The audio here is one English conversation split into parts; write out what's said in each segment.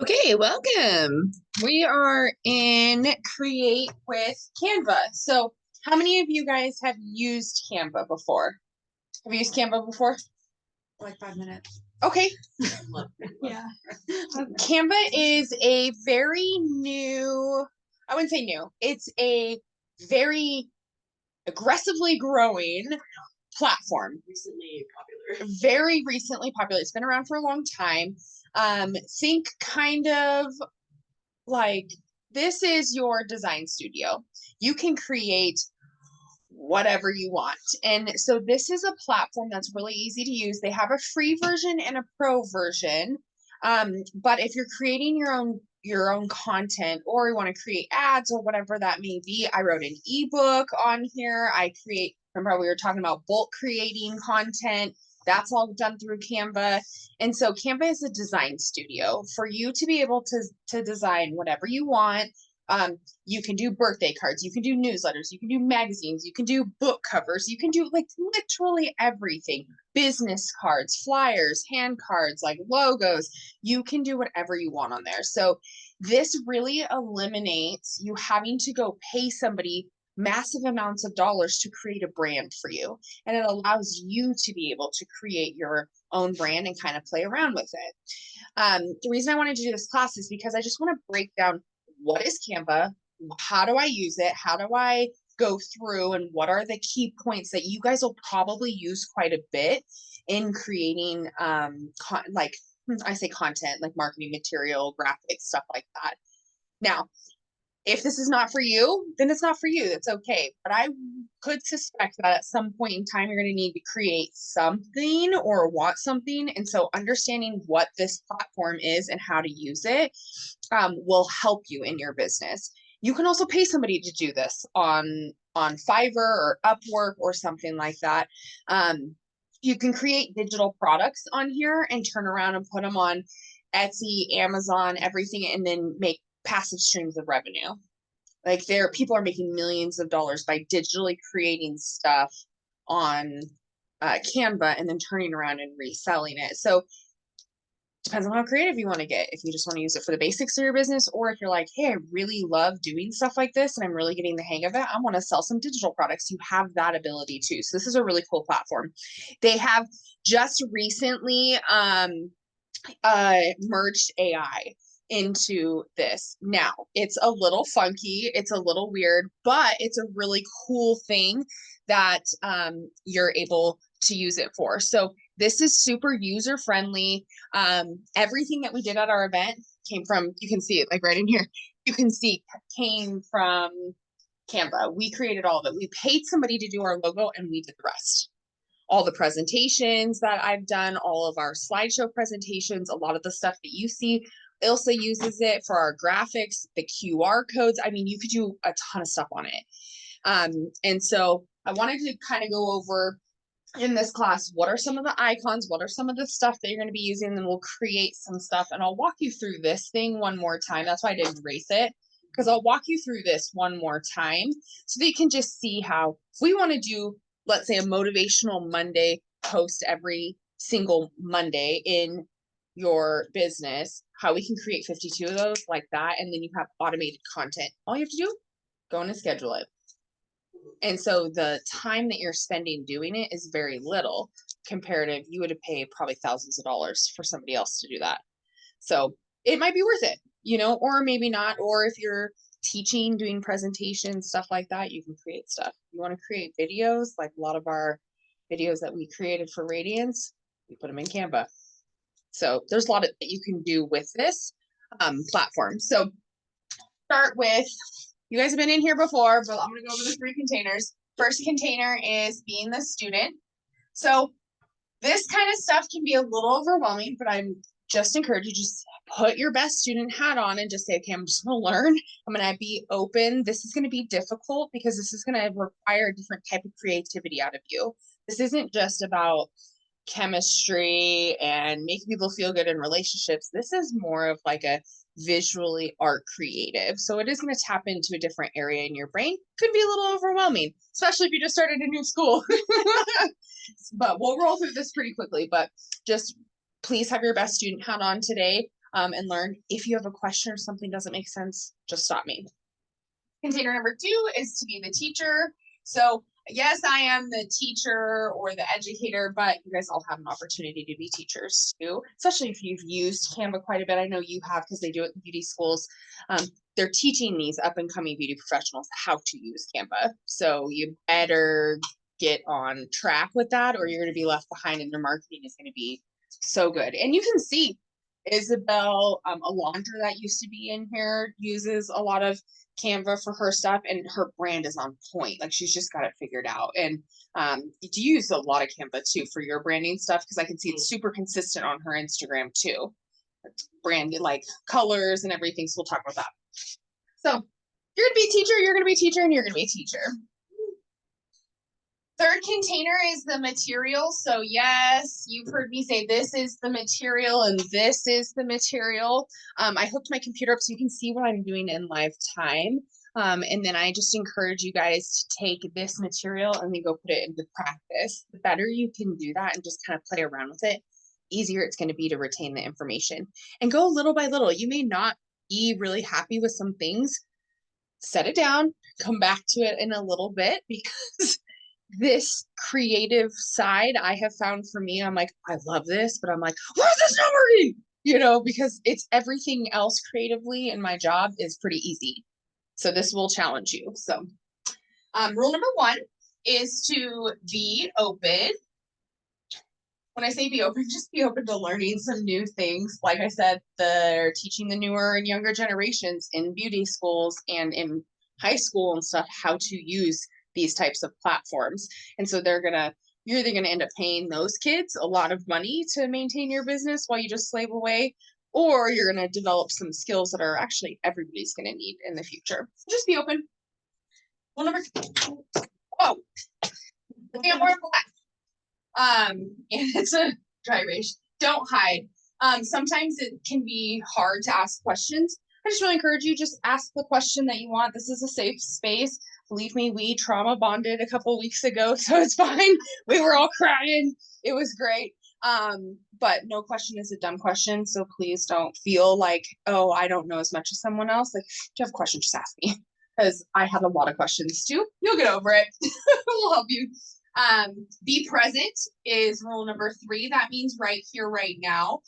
Okay, welcome. We are in Create with Canva. So, how many of you guys have used Canva before? Have you used Canva before? Like 5 minutes. Okay. Yeah. Canva is a very new, I wouldn't say new, it's a very aggressively growing platform. Recently popular. Very recently popular. It's been around for a long time. Think kind of like this is your design studio. You can create whatever you want. And so this is a platform that's really easy to use. They have a free version and a pro version. But if you're creating your own content or you want to create ads or whatever that may be, I wrote an ebook on here. Remember we were talking about bulk creating content. That's all done through Canva. And so Canva is a design studio for you to be able to design whatever you want. You can do birthday cards, you can do newsletters, you can do magazines, you can do book covers, you can do like literally everything. Business cards, flyers, hand cards, like logos. You can do whatever you want on there. So this really eliminates you having to go pay somebody massive amounts of dollars to create a brand for you. And it allows you to be able to create your own brand and kind of play around with it. The reason I wanted to do this class is because I just want to break down what is Canva, how do I use it, how do I go through, and what are the key points that you guys will probably use quite a bit in creating like I say content, like marketing material, graphics, stuff like that. Now, if this is not for you, then it's not for you. It's okay. But I could suspect that at some point in time, you're going to need to create something or want something. And so understanding what this platform is and how to use it will help you in your business. You can also pay somebody to do this on Fiverr or Upwork or something like that. You can create digital products on here and turn around and put them on Etsy, Amazon, everything, and then make passive streams of revenue. Like people are making millions of dollars by digitally creating stuff on Canva and then turning around and reselling it. So depends on how creative you want to get. If you just want to use it for the basics of your business, or if you're like, hey, I really love doing stuff like this and I'm really getting the hang of it, I want to sell some digital products. You have that ability too. So this is a really cool platform. They have just recently merged AI into this. Now, it's a little funky, it's a little weird, but it's a really cool thing that you're able to use it for. So this is super user friendly. Everything that we did at our event came from, you can see it like right in here, you can see came from Canva. We created all of it. We paid somebody to do our logo and we did the rest. All the presentations that I've done, all of our slideshow presentations, a lot of the stuff that you see. Ilsa uses it for our graphics, the QR codes. I mean, you could do a ton of stuff on it. And so I wanted to kind of go over in this class, what are some of the icons? What are some of the stuff that you're going to be using? Then we'll create some stuff and I'll walk you through this thing one more time. That's why I didn't erase it, because I'll walk you through this one more time so that you can just see how if we want to do, let's say, a motivational Monday post every single Monday in your business, how we can create 52 of those like that. And then you have automated content. All you have to do, go in and schedule it. And so the time that you're spending doing it is very little comparative. You would have paid probably thousands of dollars for somebody else to do that. So it might be worth it, or maybe not. Or if you're teaching, doing presentations, stuff like that, you can create stuff. You want to create videos, like a lot of our videos that we created for Radiance, we put them in Canva. So there's a lot that you can do with this platform. So start with, you guys have been in here before, but I'm going to go over the 3 containers. First container is being the student. So this kind of stuff can be a little overwhelming, but I'm just encourage you, just put your best student hat on and just say, okay, I'm just going to learn. I'm going to be open. This is going to be difficult because this is going to require a different type of creativity out of you. This isn't just about chemistry and making people feel good in relationships. This is more of like a visually art creative. So it is going to tap into a different area in your brain. Could be a little overwhelming, especially if you just started a new school. But we'll roll through this pretty quickly. But just please have your best student hat on today. and learn. If you have a question or something doesn't make sense, just stop me. Container number 2 is to be the teacher. So yes, I am the teacher or the educator, but you guys all have an opportunity to be teachers too, especially if you've used Canva quite a bit. I know you have because they do it in beauty schools. They're teaching these up and coming beauty professionals how to use Canva. So you better get on track with that or you're going to be left behind and your marketing is going to be so good. And you can see Isabel, Alondra that used to be in here, uses a lot of Canva for her stuff and her brand is on point. Like she's just got it figured out. And do you use a lot of Canva too for your branding stuff? Because I can see it's super consistent on her Instagram too. It's branded like colors and everything. So we'll talk about that. So you're gonna be a teacher, you're gonna be a teacher, and you're gonna be a teacher. Third container is the material. So yes, you've heard me say this is the material and this is the material. I hooked my computer up so you can see what I'm doing in live time. And then I just encourage you guys to take this material and then go put it into practice. The better you can do that and just kind of play around with it, easier it's going to be to retain the information. And go little by little. You may not be really happy with some things. Set it down, come back to it in a little bit because this creative side I have found for me, I'm like, I love this, but I'm like, why is this not working? You know, because it's everything else creatively in my job is pretty easy. So this will challenge you. So rule number 1 is to be open. When I say be open, just be open to learning some new things. Like I said, they're teaching the newer and younger generations in beauty schools and in high school and stuff how to use these types of platforms. And so you're either gonna end up paying those kids a lot of money to maintain your business while you just slave away, or you're gonna develop some skills that are actually everybody's gonna need in the future. Just be open. Well, number 2. Oh, and more black. And it's a dry race. Don't hide. Sometimes it can be hard to ask questions. I just really encourage you, just ask the question that you want. This is a safe space. Believe me, we trauma bonded a couple weeks ago, so it's fine. We were all crying. It was great. But no question is a dumb question. So please don't feel like, oh, I don't know as much as someone else. Like, if you have a question, just ask me. Because I had a lot of questions too. You'll get over it. We'll help you. Be present is rule number 3. That means right here, right now.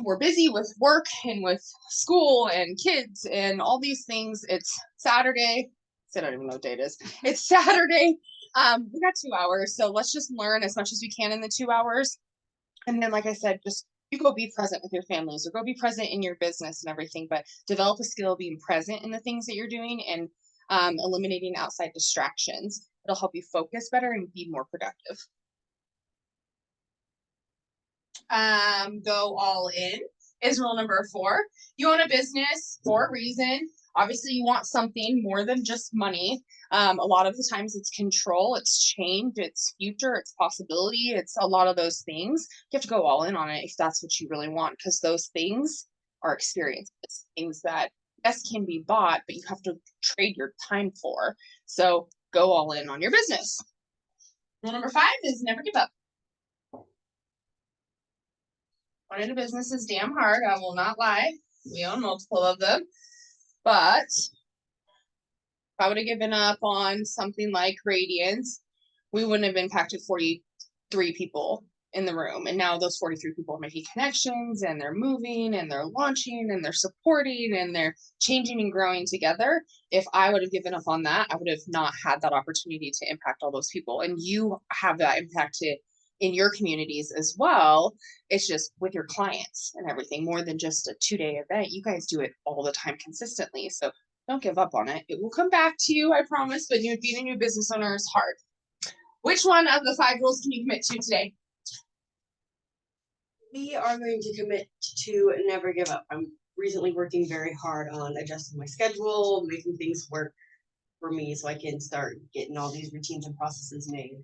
We're busy with work and with school and kids and all these things. It's Saturday. I don't even know what day it is. It's Saturday. We got 2 hours, so let's just learn as much as we can in the 2 hours. And then, like I said, just you go be present with your families or go be present in your business and everything, but develop a skill of being present in the things that you're doing and eliminating outside distractions. It'll help you focus better and be more productive. Go all in is rule number 4. You own a business for a reason. Obviously, you want something more than just money. A lot of the times it's control, it's change, it's future, it's possibility. It's a lot of those things. You have to go all in on it if that's what you really want, because those things are experiences, things that yes can be bought, but you have to trade your time for. So go all in on your business. Rule number 5 is never give up. Running a business is damn hard. I will not lie. We own multiple of them. But if I would have given up on something like Radiance, we wouldn't have impacted 43 people in the room. And now those 43 people are making connections and they're moving and they're launching and they're supporting and they're changing and growing together. If I would have given up on that, I would have not had that opportunity to impact all those people. And you have that impact in your communities as well. It's just with your clients and everything, more than just a 2-day event. You guys do it all the time consistently. So don't give up on it. It will come back to you, I promise, but being a new business owner is hard. Which one of the 5 rules can you commit to today? We are going to commit to never give up. I'm recently working very hard on adjusting my schedule, making things work for me so I can start getting all these routines and processes made.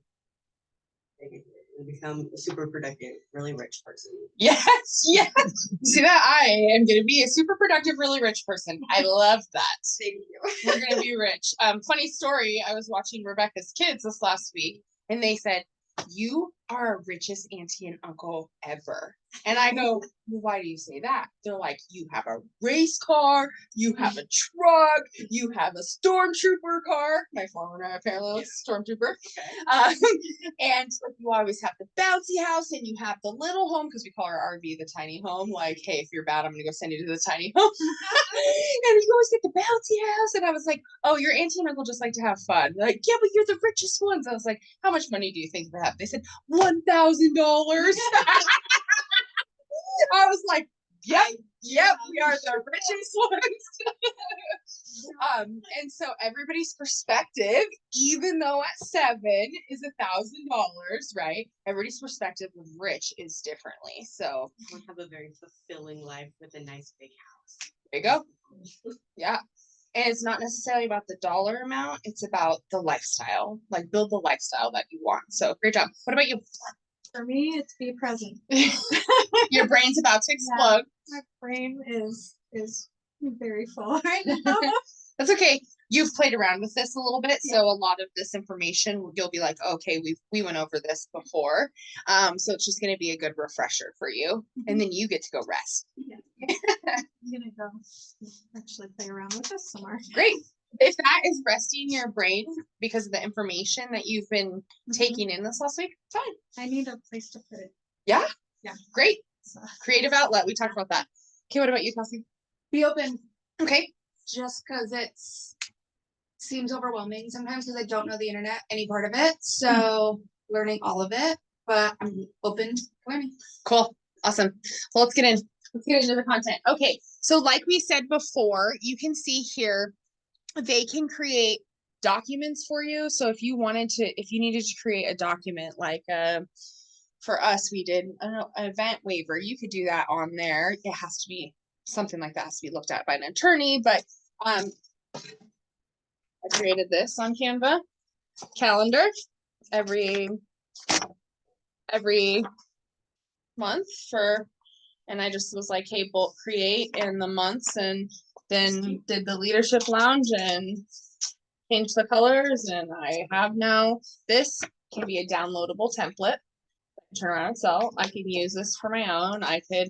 And become a super productive, really rich person. Yes, yes. See that? I am going to be a super productive, really rich person. I love that. Thank you. We're going to be rich. Funny story. I was watching Rebecca's Kids this last week, and they said, "You are our richest auntie and uncle ever." And I go, well, why do you say that? They're like, you have a race car, you have a truck, you have a stormtrooper car. My former apparently was a stormtrooper. Okay. And you always have the bouncy house and you have the little home, because we call our RV the tiny home. Like, hey, if you're bad, I'm going to go send you to the tiny home. And you always get the bouncy house. And I was like, oh, your auntie and uncle just like to have fun. They're like, yeah, but you're the richest ones. I was like, how much money do you think they have? They said, $1,000. I was like, yep, we are the richest ones. And so everybody's perspective, even though at 7 is $1,000, right? Everybody's perspective of rich is differently. So we have a very fulfilling life with a nice big house. There you go. Yeah. And it's not necessarily about the dollar amount, it's about the lifestyle. Like, build the lifestyle that you want. So great job. What about you? For me, it's be present. Your brain's about to explode. My brain is very full right now. That's okay. You've played around with this a little bit, so a lot of this information you'll be like, okay, we went over this before. So it's just going to be a good refresher for you, and then you get to go rest. Yeah. I'm gonna go actually play around with this some more. Great. If that is resting your brain because of the information that you've been taking in this last week, fine. I need a place to put it. Yeah. Yeah. Great. So. Creative outlet. We talked about that. Okay. What about you, Kelsey? Be open. Okay. Just because seems overwhelming sometimes because I don't know the internet, any part of it. So learning all of it, but I'm open to learning. Cool. Awesome. Well, let's get into the content. Okay. So like we said before, you can see here, they can create documents for you. So if you needed to create a document, like for us, we did an event waiver, you could do that on there. It has to be something like that, has to be looked at by an attorney, but I created this on Canva calendar every month and I just was like, hey, bulk create in the months, and then did the leadership lounge and changed the colors, and I have now, this can be a downloadable template. Turn around and sell. I can use this for my own. I could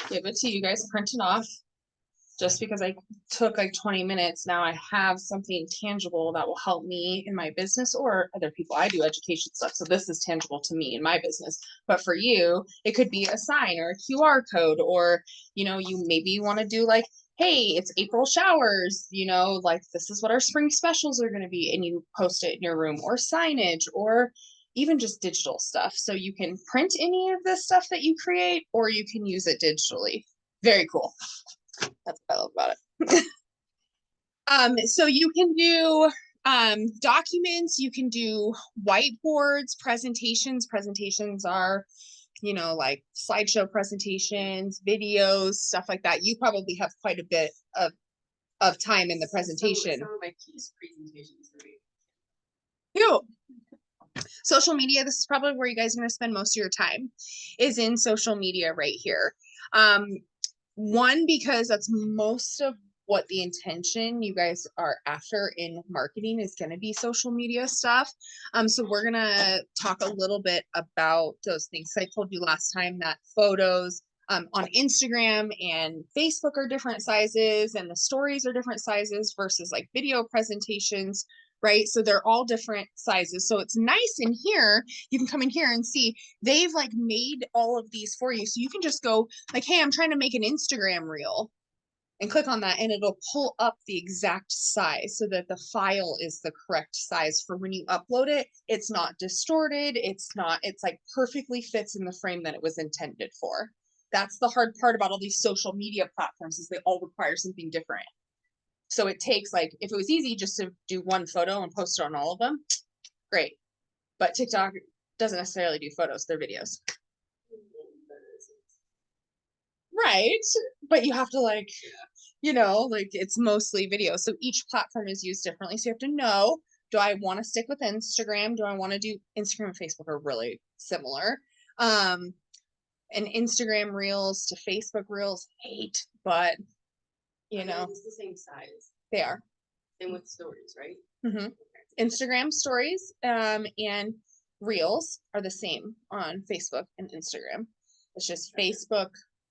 give it to you guys, print it off. Just because I took like 20 minutes, now I have something tangible that will help me in my business or other people. I do education stuff, so this is tangible to me in my business. But for you, it could be a sign or a QR code, or, you maybe want to do like, hey, it's April showers, like this is what our spring specials are going to be, and you post it in your room, or signage, or even just digital stuff. So you can print any of this stuff that you create, or you can use it digitally. Very cool. That's what I love about it. So you can do documents, you can do whiteboards, presentations. Presentations are, like slideshow presentations, videos, stuff like that. You probably have quite a bit of time in the presentation. Some of my keys presentations for me. Ew. Social media, this is probably where you guys are going to spend most of your time, is in social media right here. One, because that's most of what the intention you guys are after in marketing is going to be social media stuff. So we're going to talk a little bit about those things. I told you last time that photos on Instagram and Facebook are different sizes, and the stories are different sizes versus like video presentations, right? So they're all different sizes. So it's nice in here. You can come in here and see they've like made all of these for you. So you can just go like, hey, I'm trying to make an Instagram reel, and click on that, and it'll pull up the exact size so that the file is the correct size for when you upload it. It's not distorted. It's like perfectly fits in the frame that it was intended for. That's the hard part about all these social media platforms, is they all require something different. So it takes, like, if it was easy just to do one photo and post it on all of them, great. But TikTok doesn't necessarily do photos, they're videos. Right. But you have to like it's mostly video. So each platform is used differently. So you have to know, do I want to stick with Instagram? Do I want to do Instagram and Facebook are really similar. And Instagram reels to Facebook reels, hate, but it's the same size. They are. Same with stories, right? Mm-hmm. Instagram stories and reels are the same on Facebook and Instagram. It's just Facebook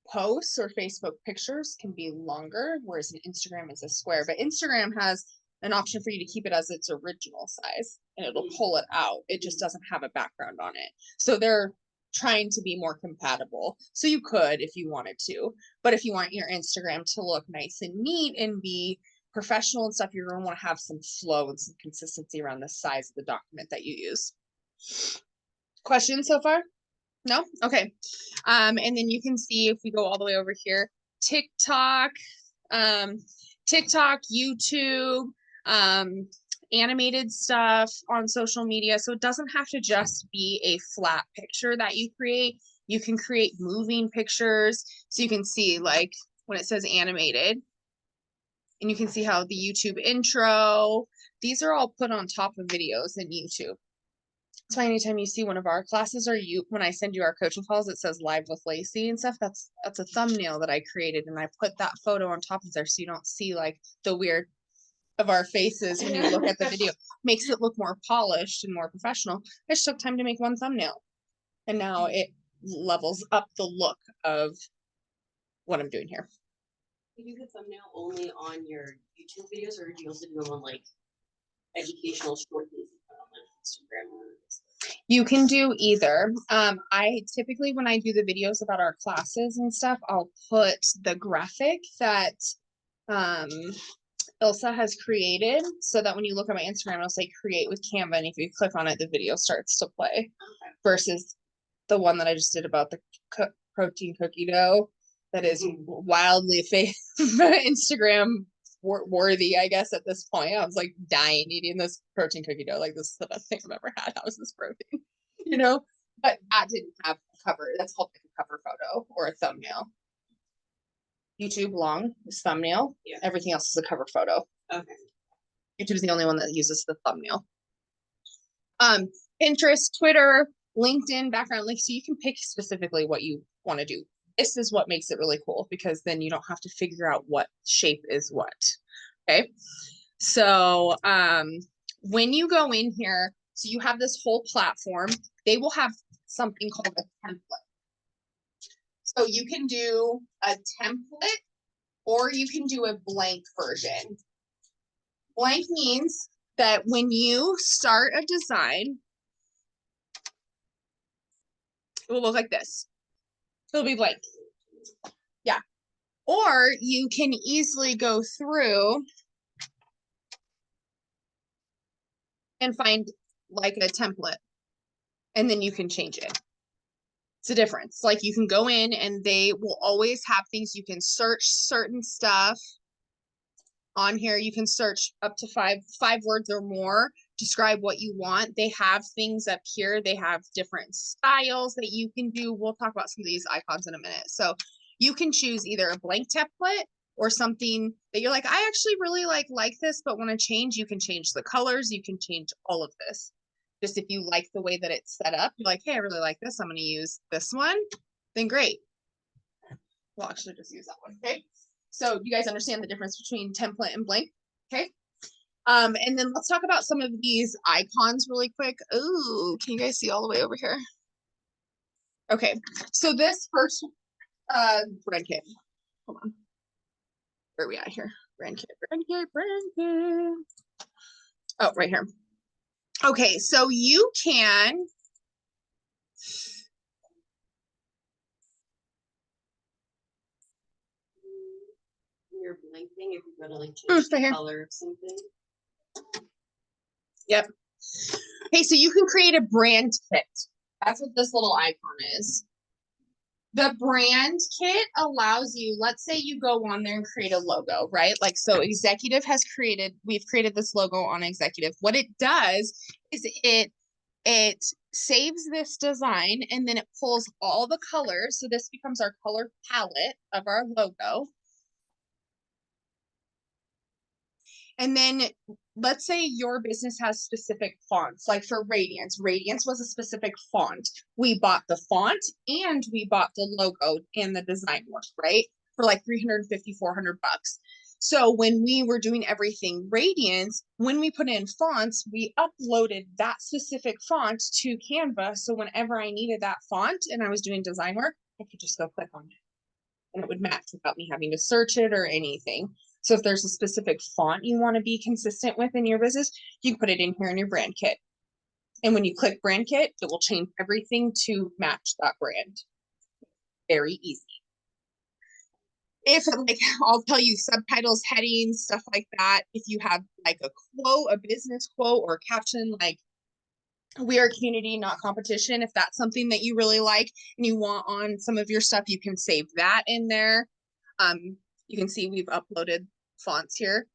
posts or Facebook pictures can be longer, whereas an Instagram is a square. But Instagram has an option for you to keep it as its original size and it'll pull it out. It just doesn't have a background on it. So they're trying to be more compatible. So you could if you wanted to. But if you want your Instagram to look nice and neat and be professional and stuff, you're going to want to have some flow and some consistency around the size of the document that you use. Questions so far? No? Okay. And then you can see if we go all the way over here, TikTok, YouTube, animated stuff on social media. So it doesn't have to just be a flat picture that you create. You can create moving pictures. So you can see like when it says animated, and you can see how the YouTube intro, these are all put on top of videos in YouTube. So anytime you see one of our classes or when I send you our coaching calls, it says live with Lacey and stuff, that's a thumbnail that I created and I put that photo on top of there so you don't see like the weird of our faces when you look at the video. Makes it look more polished and more professional. I just took time to make one thumbnail and now it levels up the look of what I'm doing here. Do you do the thumbnail only on your YouTube videos or do you also do them on like educational short videos on like Instagram or You can do either. I typically, when I do the videos about our classes and stuff, I'll put the graphic that Ilsa has created so that when you look at my Instagram, it'll say create with Canva. And if you click on it, the video starts to play. okay. Versus the one that I just did about the protein cookie dough that is wildly Instagram worthy, I guess, at this point. I was like dying eating this protein cookie dough. Like, this is the best thing I've ever had. How is this protein? You know? But that didn't have a cover. That's called like a cover photo or a thumbnail. YouTube long is thumbnail. Yeah. Everything else is a cover photo. Okay. YouTube is the only one that uses the thumbnail. Pinterest, Twitter, LinkedIn, background links. So you can pick specifically what you want to do. This is what makes it really cool because then you don't have to figure out what shape is what. Okay. So when you go in here, so you have this whole platform, they will have something called a template. So you can do a template or you can do a blank version. Blank means that when you start a design, it will look like this. It'll be blank. Yeah. Or you can easily go through and find like a template and then you can change it. It's a difference. Like you can go in and they will always have things you can search certain stuff on here. You can search up to five words or more, describe what you want. They have things up here. They have different styles that you can do. We'll talk about some of these icons in a minute. So you can choose either a blank template or something that you're like, I actually really like this, but want to change. You can change the colors. You can change all of this. Just if you like the way that it's set up, you're like, hey, I really like this. I'm going to use this one. Then great. We'll actually just use that one. Okay. So you guys understand the difference between template and blank? Okay. And then let's talk about some of these icons really quick. Ooh, can you guys see all the way over here? Okay. So this first brand kit. Hold on. Where are we at here? Brand kit. Oh, right here. Okay, so you can Your blank thing, if you're gonna like change right the here. color of something. Yep. Okay, so you can create a brand kit. That's what this little icon is. The brand kit allows you, let's say you go on there and create a logo, right? Like, so Executive has we've created this logo on Executive. What it does is it saves this design and then it pulls all the colors. So this becomes our color palette of our logo. And then let's say your business has specific fonts, like for Radiance. Radiance was a specific font. We bought the font and we bought the logo and the design work, right? For like $350, $400. So when we were doing everything Radiance, when we put in fonts, we uploaded that specific font to Canva. So whenever I needed that font and I was doing design work, I could just go click on it and it would match without me having to search it or anything. So if there's a specific font you want to be consistent with in your business, you can put it in here in your brand kit. And when you click brand kit, it will change everything to match that brand. Very easy. If like, I'll tell you subtitles, headings, stuff like that. If you have like a quote, a business quote or a caption, like we are community, not competition. If that's something that you really like and you want on some of your stuff, you can save that in there. You can see we've uploaded fonts here.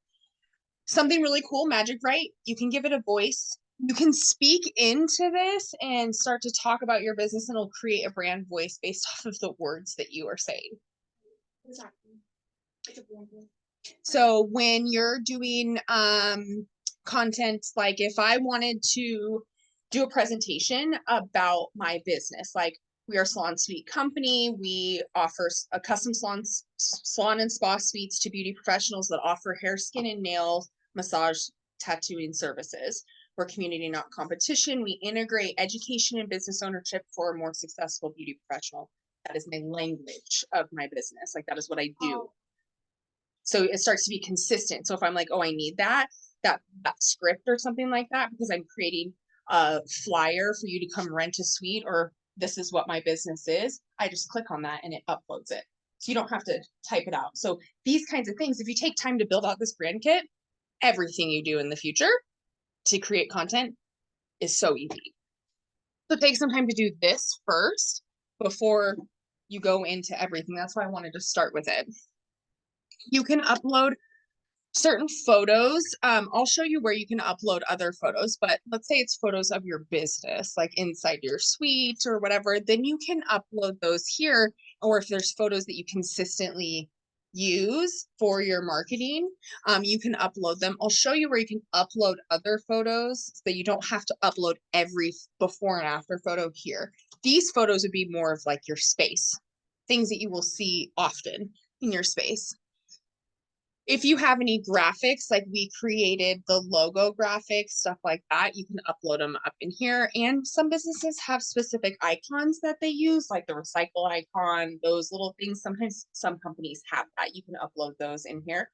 Something really cool, Magic Write, you can give it a voice. You can speak into this and start to talk about your business and it'll create a brand voice based off of the words that you are saying. Exactly. It's a brand new. So when you're doing content, like if I wanted to do a presentation about my business, like we are a salon suite company, we offer a custom salon and spa suites to beauty professionals that offer hair, skin, and nail massage, tattooing services. We're community, not competition. We integrate education and business ownership for a more successful beauty professional. That is my language of my business. Like that is what I do. So it starts to be consistent. So if I'm like, oh, I need that script or something like that, because I'm creating a flyer for you to come rent a suite, or this is what my business is, I just click on that and it uploads it. So you don't have to type it out. So these kinds of things, if you take time to build out this brand kit, everything you do in the future to create content is so easy. So take some time to do this first before you go into everything. That's why I wanted to start with it. You can upload certain photos. I'll show you where you can upload other photos, but let's say it's photos of your business, like inside your suite or whatever, then you can upload those here. Or if there's photos that you consistently use for your marketing, you can upload them. I'll show you where you can upload other photos so that you don't have to upload every before and after photo here. These photos would be more of like your space, things that you will see often in your space. If you have any graphics, like we created the logo graphics, stuff like that, you can upload them up in here. And some businesses have specific icons that they use, like the recycle icon, those little things. Sometimes some companies have that. You can upload those in here.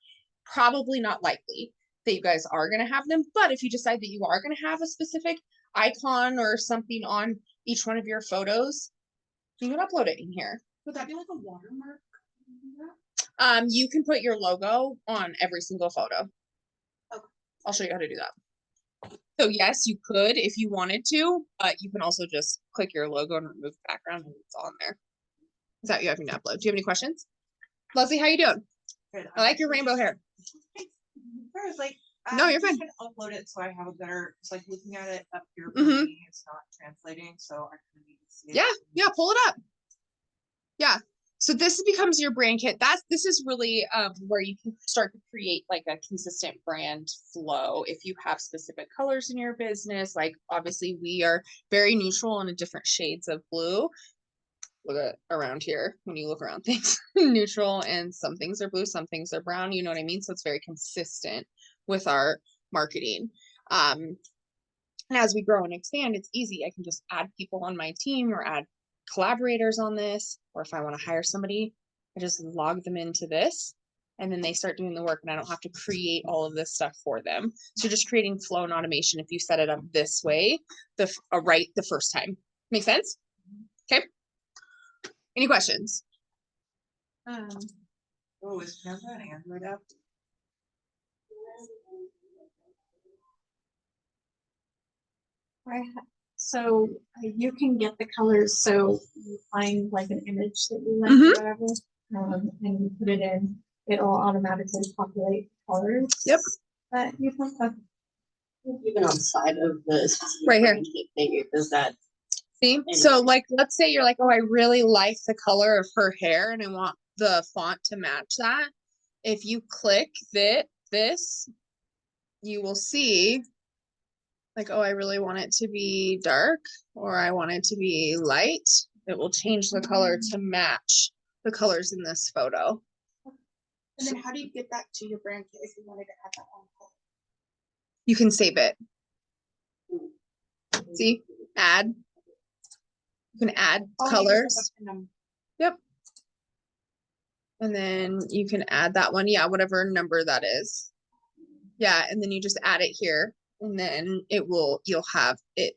Probably not likely that you guys are going to have them, but if you decide that you are going to have a specific icon or something on each one of your photos, you can upload it in here. Would that be like a watermark? You can put your logo on every single photo. Okay. I'll show you how to do that. So yes, you could if you wanted to, but you can also just click your logo and remove the background and it's on there. Is that you having to upload? Do you have any questions? Leslie, how you doing? Good. I like your rainbow hair. I was like, No, you're fine. I'm just gonna upload it so I have a better, it's like looking at it up here for Mhm. me, it's not translating, so I kind of need to see it. Yeah, pull it up. Yeah. So this becomes your brand kit. This is really where you can start to create like a consistent brand flow. If you have specific colors in your business, like obviously we are very neutral in different shades of blue. Look at around here when you look around things, neutral, and some things are blue, some things are brown. You know what I mean? So it's very consistent with our marketing. And as we grow and expand, it's easy. I can just add people on my team or add collaborators on this, or if I want to hire somebody, I just log them into this and then they start doing the work and I don't have to create all of this stuff for them. So just creating flow and automation if you set it up this way, right the first time. Make sense? Okay. Any questions? Oh, is Canva an Android app? So you can get the colors, so you find like an image that you like Mhm. or whatever, and you put it in, it'll automatically populate colors. Yep. That you can have. Even on the side of the specific Right here. brand kit thing, does that? See? So like, let's say you're like, oh, I really like the color of her hair and I want the font to match that. If you click this, you will see like, oh, I really want it to be dark or I want it to be light. It will change the color to match the colors in this photo. And then how do you get that to your brand kit if you wanted to add that on? You can save it. See? Add. You can add Oh, you just colors. look up in them. Yep. And then you can add that one. Yeah, whatever number that is. Yeah, and then you just add it here, and then you'll have it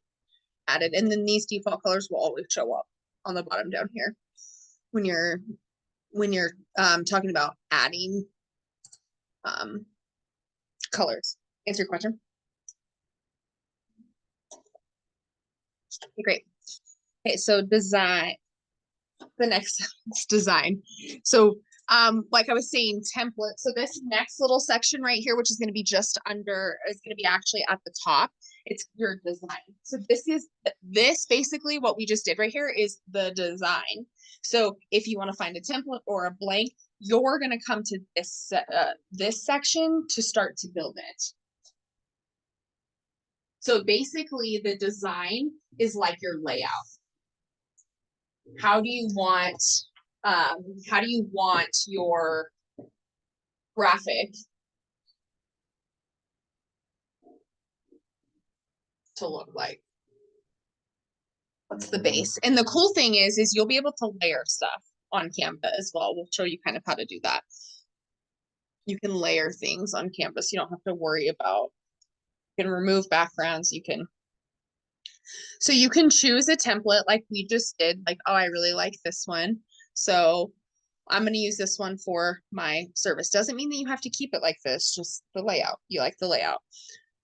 added. And then these default colors will always show up on the bottom down here when you're talking about adding colors. Answer your question. Okay, great. Okay, so design. The next is design. So like I was saying, template. So this next little section right here, which is going to be just under, is going to be actually at the top. It's your design. So this basically what we just did right here is the design. So if you want to find a template or a blank, you're going to come to this section to start to build it. So basically the design is like your layout. How do you want your graphic to look like? What's the base? And the cool thing is you'll be able to layer stuff on Canva as well. We'll show you kind of how to do that. You can layer things on Canvas. You don't have to worry about, you can remove backgrounds. So you can choose a template like we just did, like, oh, I really like this one. So I'm going to use this one for my service. Doesn't mean that you have to keep it like this, just the layout. You like the layout.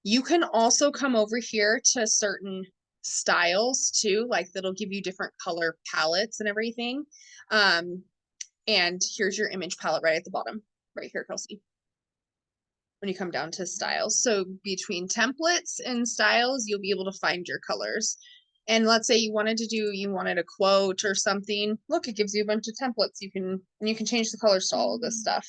You can also come over here to certain styles too, like that'll give you different color palettes and everything. And here's your image palette right at the bottom, right here, Kelsey. When you come down to styles. So between templates and styles, you'll be able to find your colors. And let's say you wanted a quote or something. Look, it gives you a bunch of templates. You can change the colors to all of this stuff.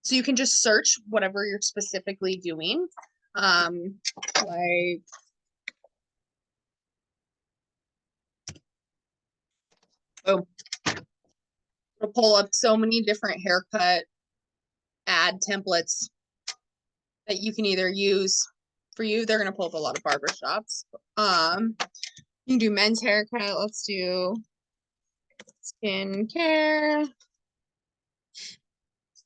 So you can just search whatever you're specifically doing. Like, oh, it'll pull up so many different haircut ad templates that you can either use for you. They're going to pull up a lot of barber shops. You can do men's haircut. Let's do skincare.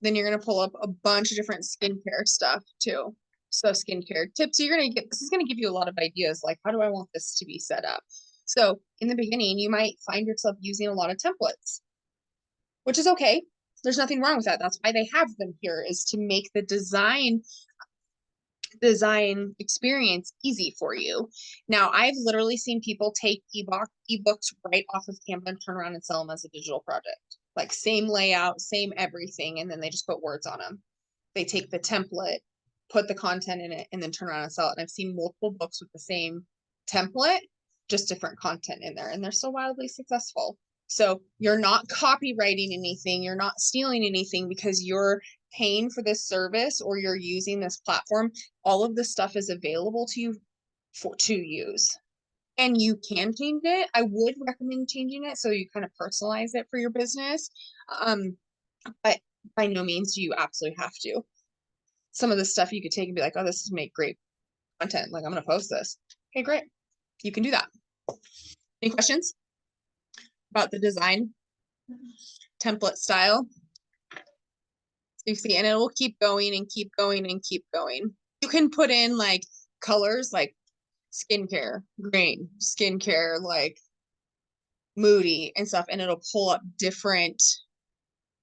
Then you're going to pull up a bunch of different skincare stuff too. So skincare tips, this is going to give you a lot of ideas, like, how do I want this to be set up? So in the beginning, you might find yourself using a lot of templates, which is okay. There's nothing wrong with that. That's why they have them here, is to make the design experience easy for you. Now, I've literally seen people take ebooks right off of Canva and turn around and sell them as a digital project. Like same layout, same everything, and then they just put words on them. They take the template, put the content in it, and then turn around and sell it. And I've seen multiple books with the same template, just different content in there, and they're so wildly successful. So you're not copywriting anything, you're not stealing anything because you're paying for this service or you're using this platform. All of this stuff is available to you to use. And you can change it. I would recommend changing it so you kind of personalize it for your business. But by no means do you absolutely have to. Some of the stuff you could take and be like, oh, this is make great content. Like, I'm going to post this. Okay, great. You can do that. Any questions about the design template style? So you see, and it will keep going and keep going and keep going. You can put in like colors like skincare, green, skincare, like moody and stuff, and it'll pull up different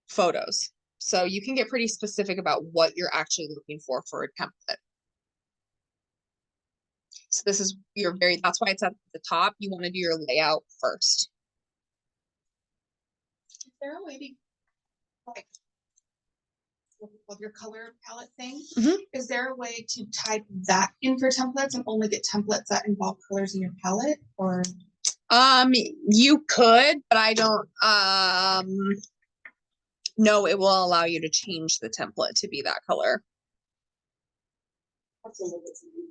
photos. So you can get pretty specific about what you're actually looking for a template. So this is that's why it's at the top. You want to do your layout first. Is there a way to, like, with your color palette thing, is there a way to type that in for templates and only get templates that involve colors in your palette? Or you could, but I don't no, it will allow you to change the template to be that color. Something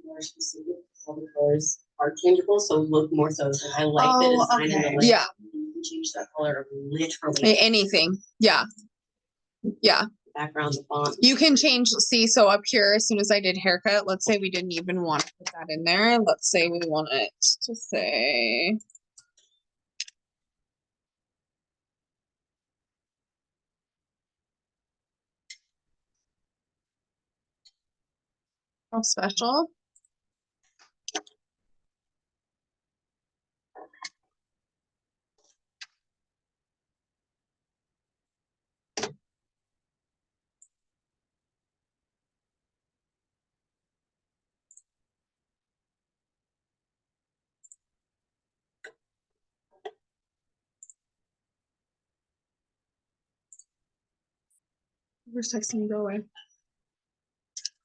more specific. All the colors are changeable, so look more so. I like the design and the layout. Yeah. You can change that color of literally anything. Yeah. Background, the font. You can change, see, so up here, as soon as I did haircut, let's say we didn't even want to put that in there. Let's say we want it to say How special. Where's texting go away?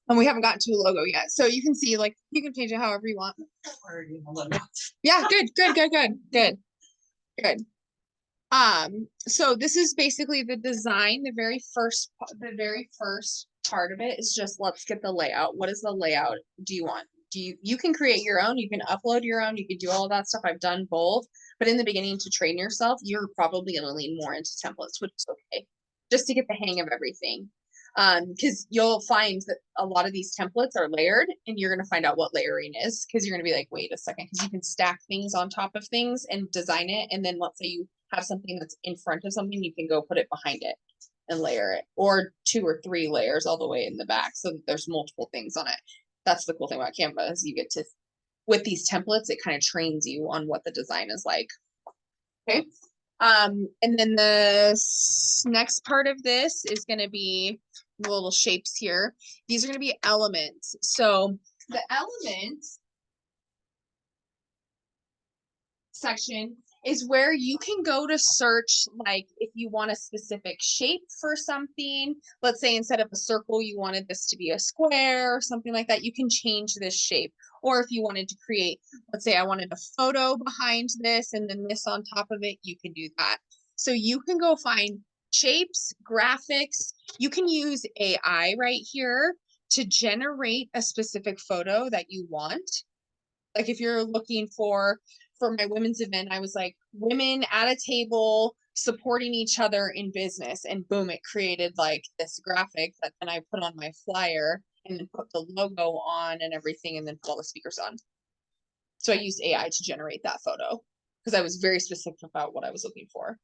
And we haven't gotten to a logo yet. So you can see, like, you can change it however you want. Yeah, good. So this is basically the design. The very first part of it is just, let's get the layout. What is the layout do you want? You can create your own, you can upload your own, you can do all that stuff. I've done both, but in the beginning, to train yourself, you're probably going to lean more into templates, which is okay, just to get the hang of everything. Because you'll find that a lot of these templates are layered, and you're going to find out what layering is, because you're going to be like, wait a second, because you can stack things on top of things and design it, and then let's say you have something that's in front of something, you can go put it behind it and layer it, or 2 or 3 layers all the way in the back, so that there's multiple things on it. That's the cool thing about Canva, is you get to, with these templates, it kind of trains you on what the design is like. Okay. And then the next part of this is going to be the little shapes here. These are going to be elements. So the elements section is where you can go to search, like if you want a specific shape for something. Let's say instead of a circle, you wanted this to be a square or something like that. You can change this shape. Or if you wanted to create, let's say I wanted a photo behind this and then this on top of it, you can do that. So you can go find shapes, graphics. You can use AI right here to generate a specific photo that you want. Like if you're looking for my women's event, I was like, women at a table supporting each other in business, and boom, it created like this graphic that then I put on my flyer and then put the logo on and everything, and then put all the speakers on. So I used AI to generate that photo because I was very specific about what I was looking for.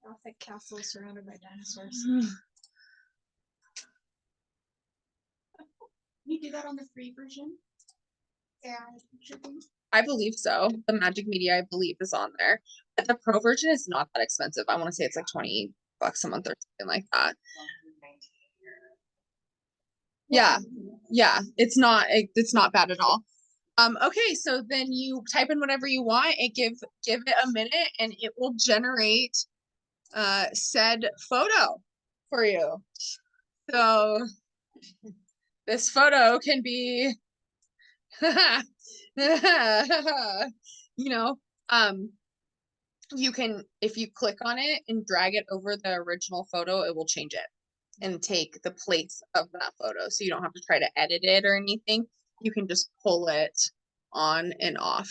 Gothic castle surrounded by dinosaurs. You do that on the free version? Yeah. I believe so. The Magic Media, I believe, is on there. But the pro version is not that expensive. I want to say it's like $20 a month or something like that. Yeah. It's not bad at all. Okay, so then you type in whatever you want and give it a minute, and it will generate said photo for you. So this photo can be you know, you can, if you click on it and drag it over the original photo, it will change it and take the place of that photo. So you don't have to try to edit it or anything. You can just pull it on and off.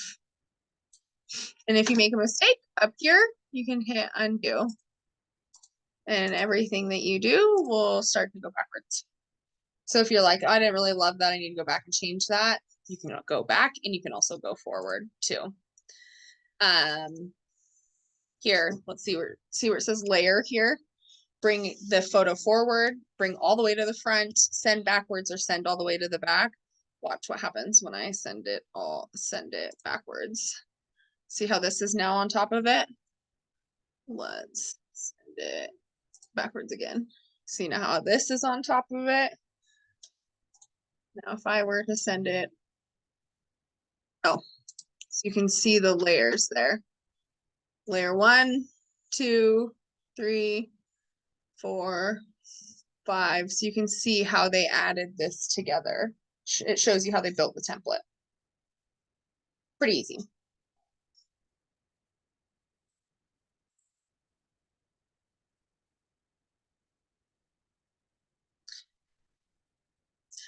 And if you make a mistake up here, you can hit undo. And everything that you do will start to go backwards. So if you're like, oh, I didn't really love that, I need to go back and change that, you can go back, and you can also go forward too. Here, let's see where it says layer here. Bring the photo forward, bring all the way to the front, send backwards, or send all the way to the back. Watch what happens when I send it backwards. See how this is now on top of it? Let's send it backwards again. See now how this is on top of it? Now if I were to send it, oh, so you can see the layers there. Layer 1, 2, 3, 4, 5. So you can see how they added this together. It shows you how they built the template. Pretty easy.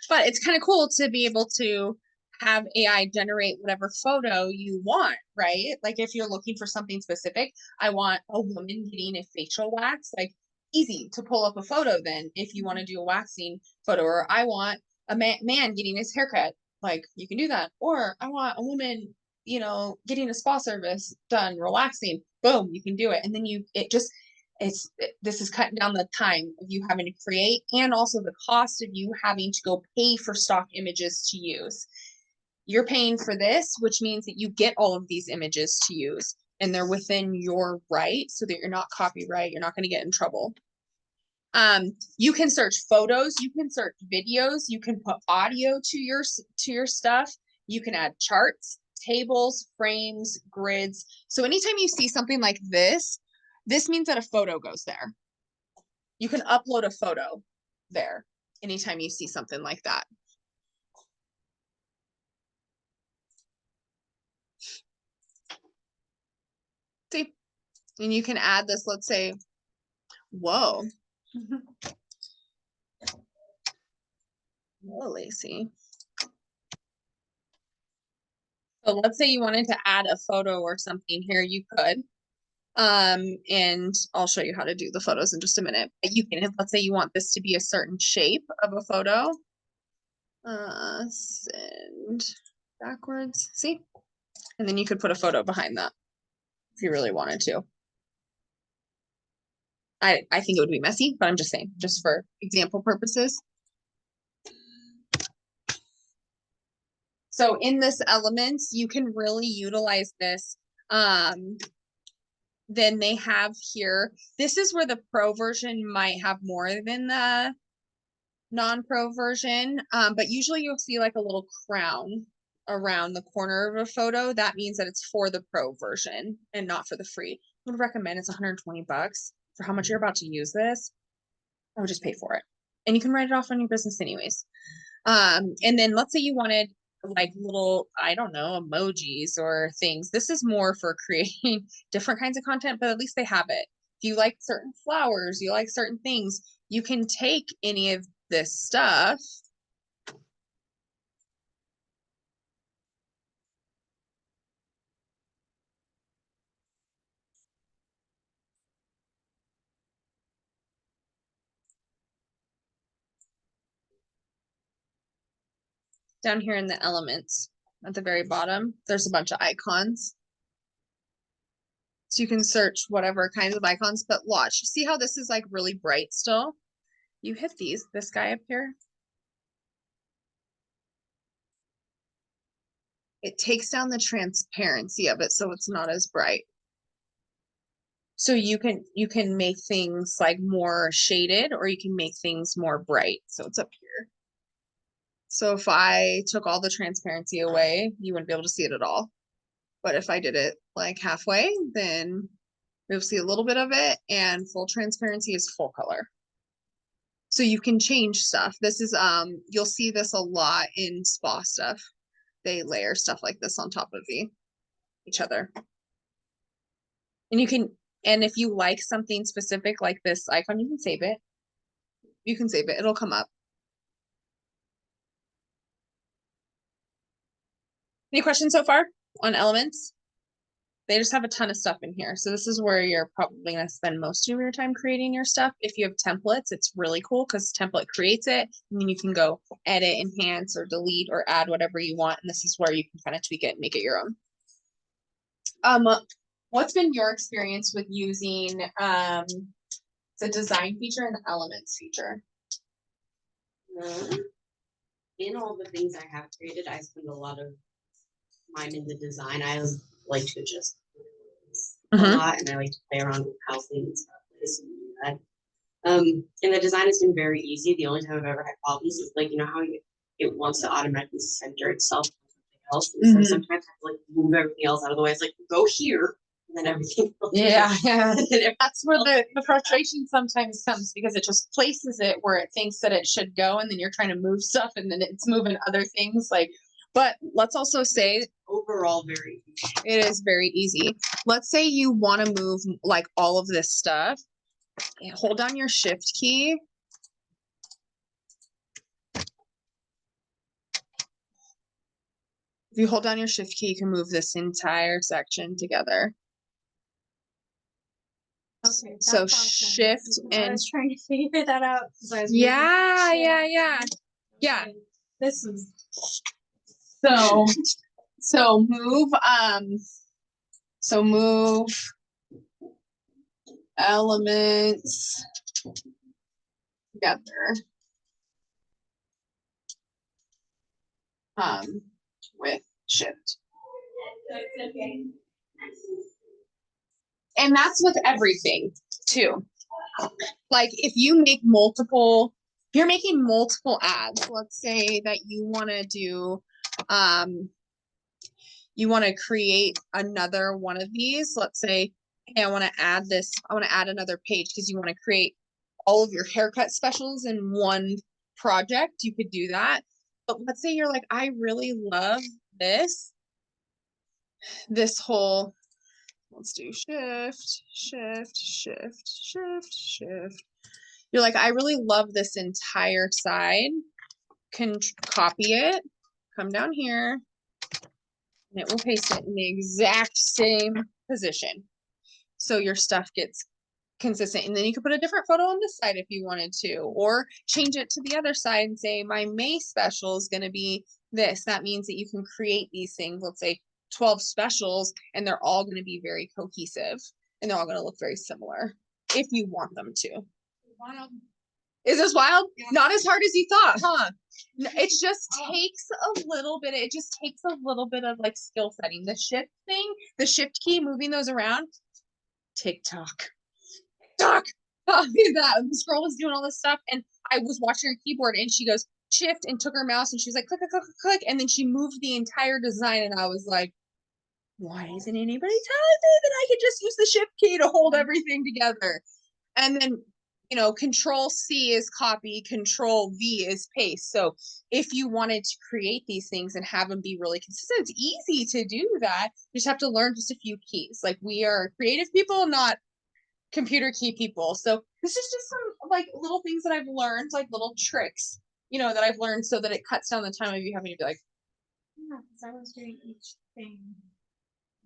But it's kind of cool to be able to have AI generate whatever photo you want, right? Like if you're looking for something specific, I want a woman getting a facial wax, like easy to pull up a photo then if you want to do a waxing photo, or I want a man getting his haircut, like you can do that. Or I want a woman, getting a spa service done, relaxing, boom, you can do it. And then it just This is cutting down the time of you having to create and also the cost of you having to go pay for stock images to use. You're paying for this, which means that you get all of these images to use and they're within your right so that you're not copyright, you're not going to get in trouble. You can search photos, you can search videos, you can put audio to your stuff, you can add charts, tables, frames, grids. So anytime you see something like this means that a photo goes there. You can upload a photo there anytime you see something like that. See, and you can add this, let's say, whoa. Whoa, Lacey. So let's say you wanted to add a photo or something here, you could. And I'll show you how to do the photos in just a minute. But you can, let's say you want this to be a certain shape of a photo. Send backwards, see? And then you could put a photo behind that if you really wanted to. I think it would be messy, but I'm just saying, just for example purposes. So in this elements, you can really utilize this. Then they have here, this is where the pro version might have more than the non-pro version. But usually you'll see like a little crown around the corner of a photo. That means that it's for the pro version and not for the free. I would recommend it's 120 bucks for how much you're about to use this. I would just pay for it. And you can write it off on your business anyways. And then let's say you wanted like little, I don't know, emojis or things. This is more for creating different kinds of content, but at least they have it. If you like certain flowers, you like certain things, you can take any of this stuff down here in the elements at the very bottom. There's a bunch of icons. So you can search whatever kinds of icons, but watch, see how this is like really bright still? You hit this guy up here. It takes down the transparency of it so it's not as bright. So you can make things like more shaded or you can make things more bright. So it's up here. So if I took all the transparency away, you wouldn't be able to see it at all. But if I did it like halfway, then you'll see a little bit of it, and full transparency is full color. So you can change stuff. This is, you'll see this a lot in spa stuff. They layer stuff like this on top of each other. And you can, and if you like something specific like this icon, you can save it. You can save it, it'll come up. Any questions so far on elements? They just have a ton of stuff in here. So this is where you're probably going to spend most of your time creating your stuff. If you have templates, it's really cool because template creates it. And then you can go edit, enhance, or delete, or add whatever you want. And this is where you can kind of tweak it and make it your own. What's been your experience with using the design feature and the elements feature? In all the things I have created, I spend a lot of time in the design. I like to adjust a lot, and I like to play around with housing and stuff. And the design has been very easy. The only time I've ever had problems is like, you know how it wants to automatically center itself on something else. And so sometimes I have to like move everything else out of the way. It's like, go here, and then everything else. Yeah. That's where the frustration sometimes comes, because it just places it where it thinks that it should go, and then you're trying to move stuff and then it's moving other things. Like, but let's also say overall very easy. It is very easy. Let's say you want to move like all of this stuff. Hold down your shift key. If you hold down your shift key, you can move this entire section together. Okay, So that's awesome. shift I and was trying to figure that out because I was yeah. This is So move elements together. With shift. And that's with everything too. Like if you make multiple, if you're making multiple ads, let's say that you want to do, you want to create another one of these. Let's say, hey, I want to add this, I want to add another page because you want to create all of your haircut specials in one project. You could do that. But let's say you're like, I really love this whole, let's do shift, shift, shift, shift, shift. You're like, I really love this entire side. Can copy it, come down here, and it will paste it in the exact same position. So your stuff gets consistent. And then you can put a different photo on this side if you wanted to, or change it to the other side and say, my May special is going to be this. That means that you can create these things, let's say 12 specials, and they're all going to be very cohesive and they're all going to look very similar if you want them to. Wild. Is this wild? Yeah. Not as hard as you thought, huh? It just takes a little bit, it just takes a little bit of like skill setting. The shift thing, the shift key, moving those around, TikTok. That this girl was doing all this stuff and I was watching her keyboard and she goes shift and took her mouse and she was like click, click, click, click, and then she moved the entire design and I was like, why isn't anybody telling me that I could just use the shift key to hold everything together? And then, you know, Control C is copy, Control V is paste. So if you wanted to create these things and have them be really consistent, it's easy to do that. You just have to learn just a few keys. Like we are creative people, not computer key people. So this is just some like little things that I've learned, like little tricks, you know, that I've learned so that it cuts down the time of you having to be like, Yeah, because I was doing each thing.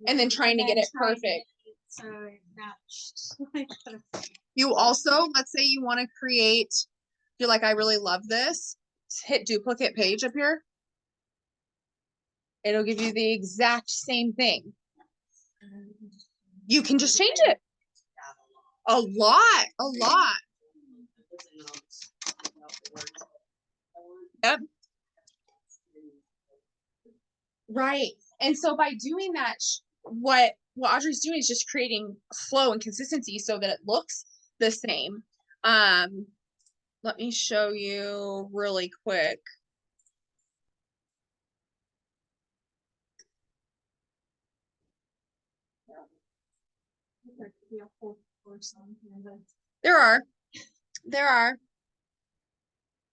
and then trying to get it trying to perfect. get it so it matched. You also, let's say you want to create, you're like, I really love this. Hit duplicate page up here. It'll give you the exact same thing. You can just change it. A lot. Yep. Right. And so by doing that, what Audrey's doing is just creating flow and consistency so that it looks the same. Let me show you really quick. There are.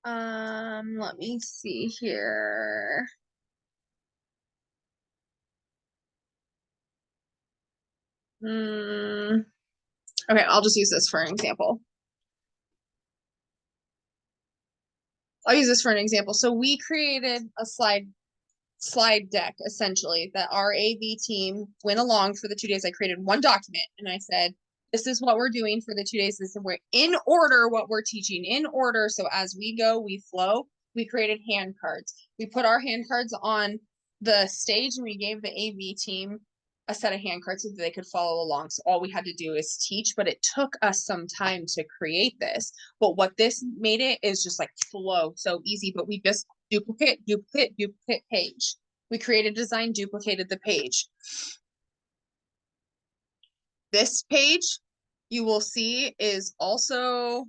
Let me see here. Okay, I'll just use this for an example. I'll use this for an example. So we created a slide deck essentially that our AV team went along for the 2 days. I created one document and I said, this is what we're doing for the 2 days. This is we're in order what we're teaching in order. So as we go, we flow. We created hand cards. We put our hand cards on the stage and we gave the AV team a set of hand cards so that they could follow along. So all we had to do is teach, but it took us some time to create this. But what this made it is just like flow so easy, but we just duplicate page. We created design, duplicated the page. This page you will see is also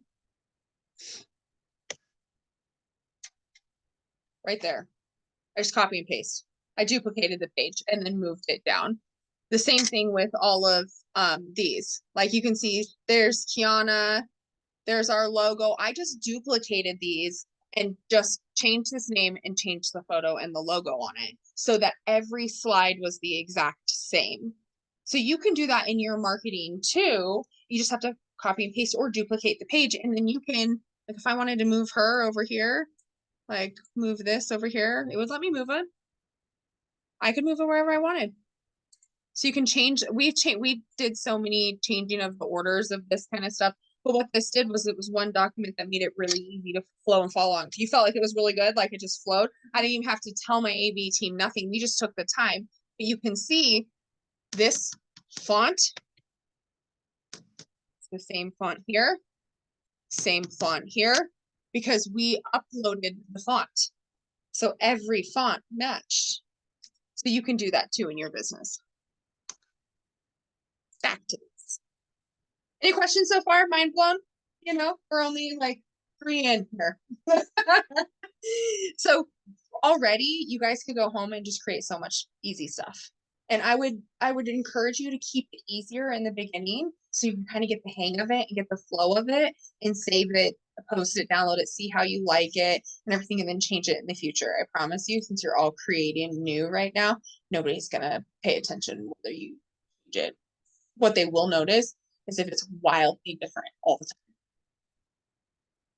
right there. I just copy and paste. I duplicated the page and then moved it down. The same thing with all of these. Like you can see there's Kiana, there's our logo. I just duplicated these and just changed this name and changed the photo and the logo on it so that every slide was the exact same. So you can do that in your marketing too. You just have to copy and paste or duplicate the page. And then you can, like if I wanted to move her over here, like move this over here, it would let me move it. I could move it wherever I wanted. So you can change, we did so many changing of the orders of this kind of stuff. But what this did was it was one document that made it really easy to flow and follow on. You felt like it was really good, like it just flowed. I didn't even have to tell my AV team nothing. We just took the time. But you can see this font It's the same font here, same font here, because we uploaded the font. So every font matched. So you can do that too in your business. Back to this. Any questions so far? Mind blown? You know, we're only like 3 in here. So already you guys could go home and just create so much easy stuff. And I would encourage you to keep it easier in the beginning so you can kind of get the hang of it and get the flow of it and save it, post it, download it, see how you like it and everything, and then change it in the future. I promise you, since you're all creating new right now, nobody's gonna pay attention whether you change it. What they will notice is if it's wildly different all the time.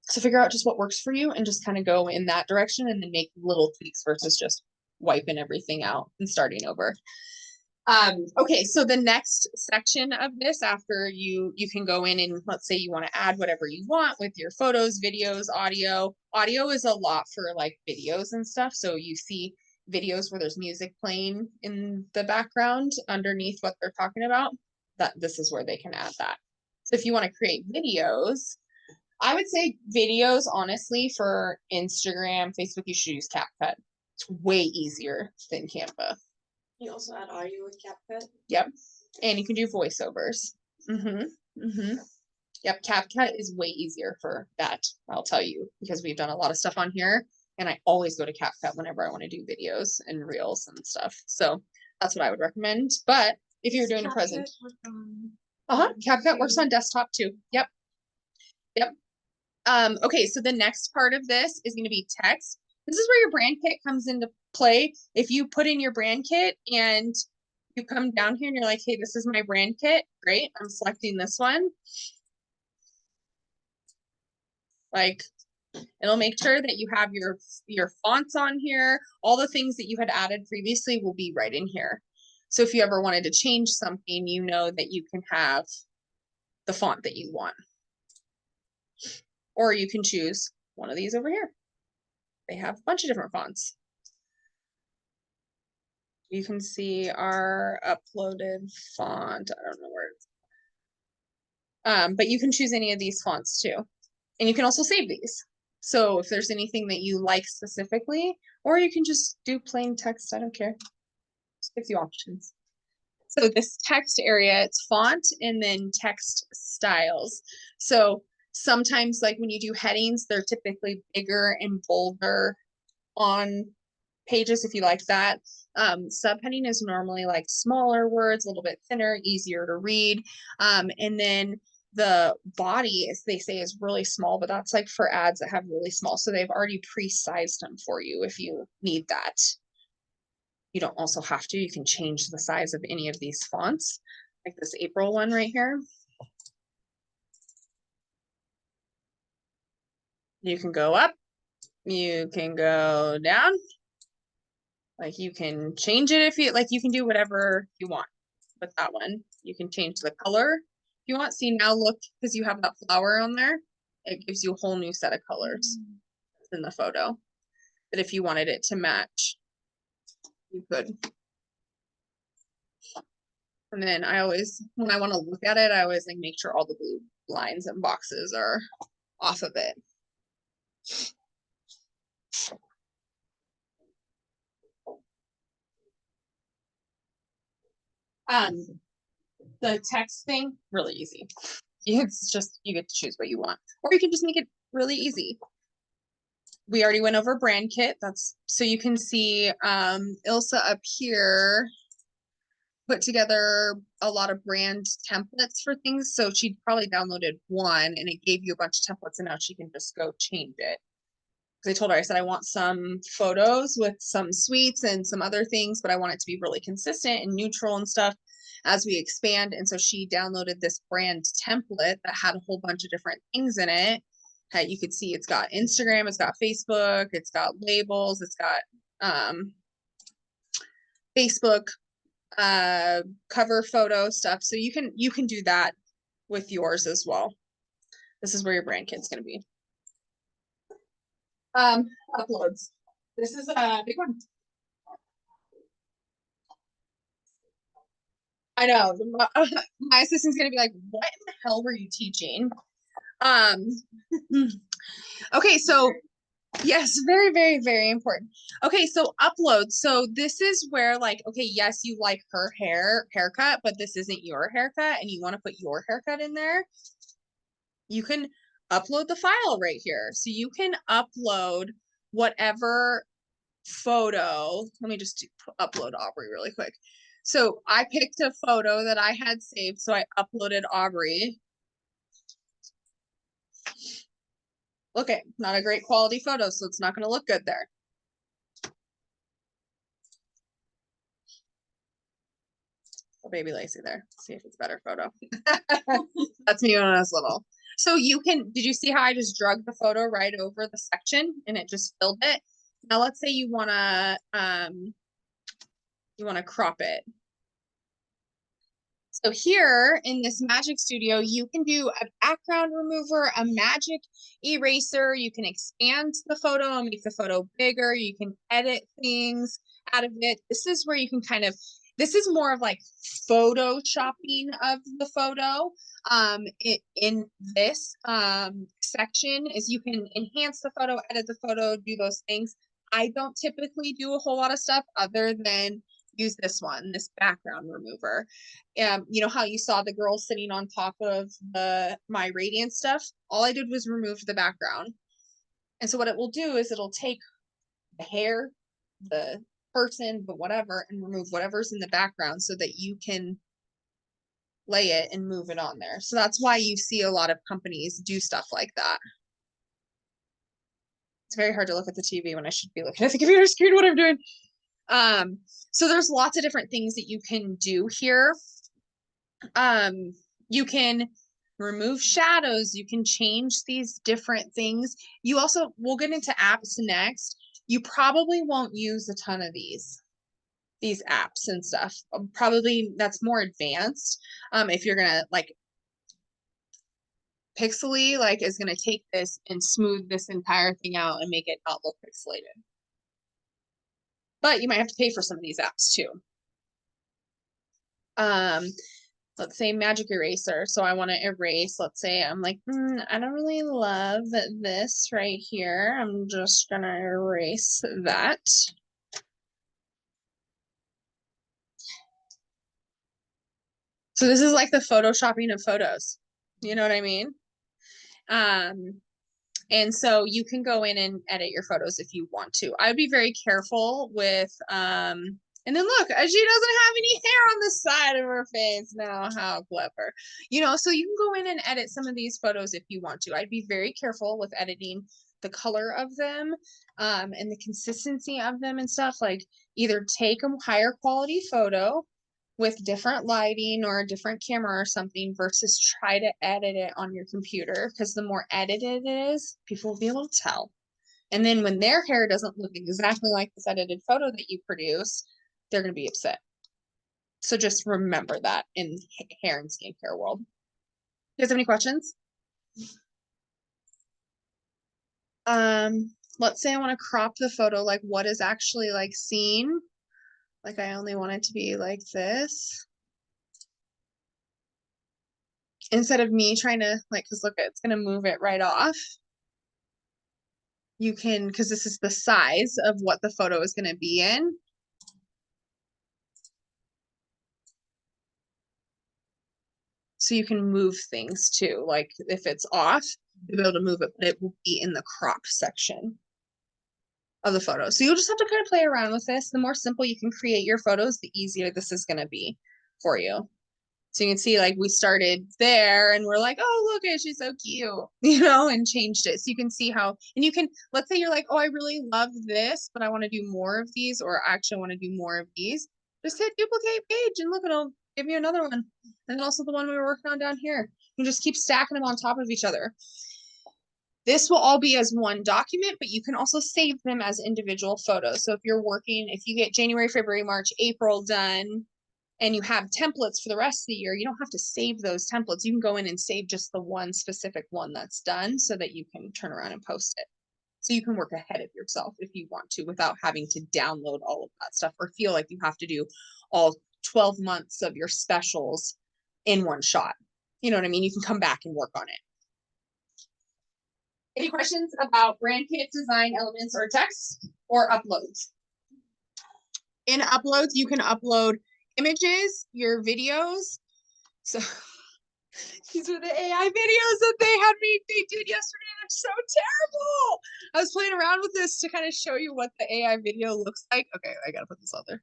So figure out just what works for you and just kind of go in that direction and then make little tweaks versus just wiping everything out and starting over. Okay, so the next section of this, after you can go in and let's say you want to add whatever you want with your photos, videos, audio. Audio is a lot for like videos and stuff. So you see videos where there's music playing in the background underneath what they're talking about. This is where they can add that. So if you want to create videos, I would say videos, honestly, for Instagram, Facebook, you should use CapCut. It's way easier than Canva. You also add audio with CapCut. Yep. And you can do voiceovers. Yep, CapCut is way easier for that, I'll tell you, because we've done a lot of stuff on here, and I always go to CapCut whenever I want to do videos and reels and stuff. So that's what I would recommend. But if you're doing a present, CapCut works on desktop too. Yep. Okay, so the next part of this is going to be text. This is where your brand kit comes into play. If you put in your brand kit and you come down here and you're like, hey, this is my brand kit. Great. I'm selecting this one. Like, it'll make sure that you have your fonts on here. All the things that you had added previously will be right in here. So if you ever wanted to change something, you know that you can have the font that you want. Or you can choose one of these over here. They have a bunch of different fonts. You can see our uploaded font. I don't know where it's. But you can choose any of these fonts too. And you can also save these. So if there's anything that you like specifically, or you can just do plain text, I don't care. Just gives you options. So this text area, it's font and then text styles. So sometimes like when you do headings, they're typically bigger and bolder on pages if you like that. Subheading is normally like smaller words, a little bit thinner, easier to read. And then the body, as they say, is really small, but that's like for ads that have really small. So they've already pre-sized them for you if you need that. You don't also have to. You can change the size of any of these fonts, like this April one right here. You can go up, you can go down. Like you can change it if you like, you can do whatever you want with that one. You can change the color if you want. See, now look, because you have that flower on there, it gives you a whole new set of colors in the photo. But if you wanted it to match, you could. And then I always, when I want to look at it, I always like make sure all the blue lines and boxes are off of it. The text thing, really easy. It's just, you get to choose what you want, or you can just make it really easy. We already went over brand kit. That's so you can see Ilsa up here put together a lot of brand templates for things. So she probably downloaded one and it gave you a bunch of templates, and now she can just go change it. Because I told her, I said, I want some photos with some sweets and some other things, but I want it to be really consistent and neutral and stuff as we expand. And so she downloaded this brand template that had a whole bunch of different things in it. You could see it's got Instagram, it's got Facebook, it's got labels, it's got Facebook cover photo stuff. So you can do that with yours as well. This is where your brand kit's going to be. Uploads. This is a big one. I know. My assistant's gonna be like, what in the hell were you teaching? Um, okay, so yes, very, very, very important. Okay, so upload. So this is where like, okay, yes, you like her haircut, but this isn't your haircut and you want to put your haircut in there. You can upload the file right here. So you can upload whatever photo. Let me just upload Aubrey really quick. So I picked a photo that I had saved. So I uploaded Aubrey. Okay, not a great quality photo, so it's not going to look good there. Oh, baby Lacey there. See if it's a better photo. That's me when I was little. So you can, did you see how I just drug the photo right over the section and it just filled it? Now let's say you want to crop it. So here in this Magic Studio, you can do a background remover, a magic eraser. You can expand the photo and make the photo bigger. You can edit things out of it. This is where you can kind of, this is more of like photoshopping of the photo. In this section is you can enhance the photo, edit the photo, do those things. I don't typically do a whole lot of stuff other than use this one, this background remover. You know how you saw the girl sitting on top of my radiant stuff? All I did was remove the background. And so what it will do is it'll take the hair, the person, but whatever, and remove whatever's in the background so that you can lay it and move it on there. So that's why you see a lot of companies do stuff like that. It's very hard to look at the TV when I should be looking at the computer screen, what I'm doing. So there's lots of different things that you can do here. You can remove shadows, you can change these different things. You also, we'll get into apps next. You probably won't use a ton of these apps and stuff. Probably that's more advanced. If you're gonna like Pixely, like is gonna take this and smooth this entire thing out and make it not look pixelated. But you might have to pay for some of these apps too. Let's say magic eraser. So I want to erase, let's say I'm like, I don't really love this right here. I'm just gonna erase that. So this is like the photoshopping of photos. You know what I mean? And so you can go in and edit your photos if you want to. I would be very careful with, and then look, she doesn't have any hair on the side of her face now. How clever. You know, so you can go in and edit some of these photos if you want to. I'd be very careful with editing the color of them and the consistency of them and stuff. Like either take a higher quality photo with different lighting or a different camera or something versus try to edit it on your computer, because the more edited it is, people will be able to tell. And then when their hair doesn't look exactly like this edited photo that you produce, they're going to be upset. So just remember that in hair and skincare world. You guys have any questions? Let's say I want to crop the photo, like what is actually like seen. Like I only want it to be like this. Instead of me trying to like, cause look, it's gonna move it right off. You can, cause this is the size of what the photo is gonna be in. So you can move things too. Like if it's off, you'll be able to move it, but it will be in the cropped section of the photo. So you'll just have to kind of play around with this. The more simple you can create your photos, the easier this is gonna be for you. So you can see like we started there and we're like, oh, look at, she's so cute, you know, and changed it. So you can see how, and you can, let's say you're like, oh, I really love this, but I want to do more of these, or actually want to do more of these. Just hit duplicate page and look, it'll give you another one. And then also the one we were working on down here. You just keep stacking them on top of each other. This will all be as one document, but you can also save them as individual photos. So if you're working, if you get January, February, March, April done, and you have templates for the rest of the year, you don't have to save those templates. You can go in and save just the one specific one that's done so that you can turn around and post it. So you can work ahead of yourself if you want to without having to download all of that stuff or feel like you have to do all 12 months of your specials in one shot. You know what I mean? You can come back and work on it. Any questions about brand kit design elements or text or uploads? In uploads, you can upload images, your videos. So these were the AI videos that they did yesterday. They're so terrible. I was playing around with this to kind of show you what the AI video looks like. Okay, I gotta put this out there.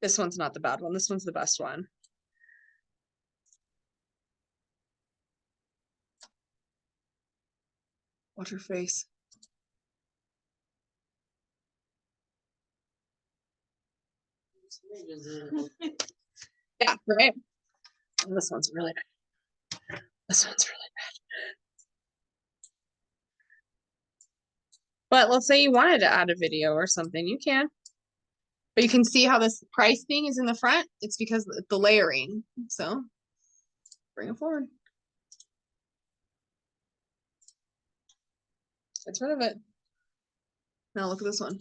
This one's not the bad one. This one's the best one. Watch her face. Yeah, right. And this one's really bad. This one's really bad. But let's say you wanted to add a video or something, you can. But you can see how this price thing is in the front. It's because of the layering. So bring it forward. Get rid of it. Now look at this one.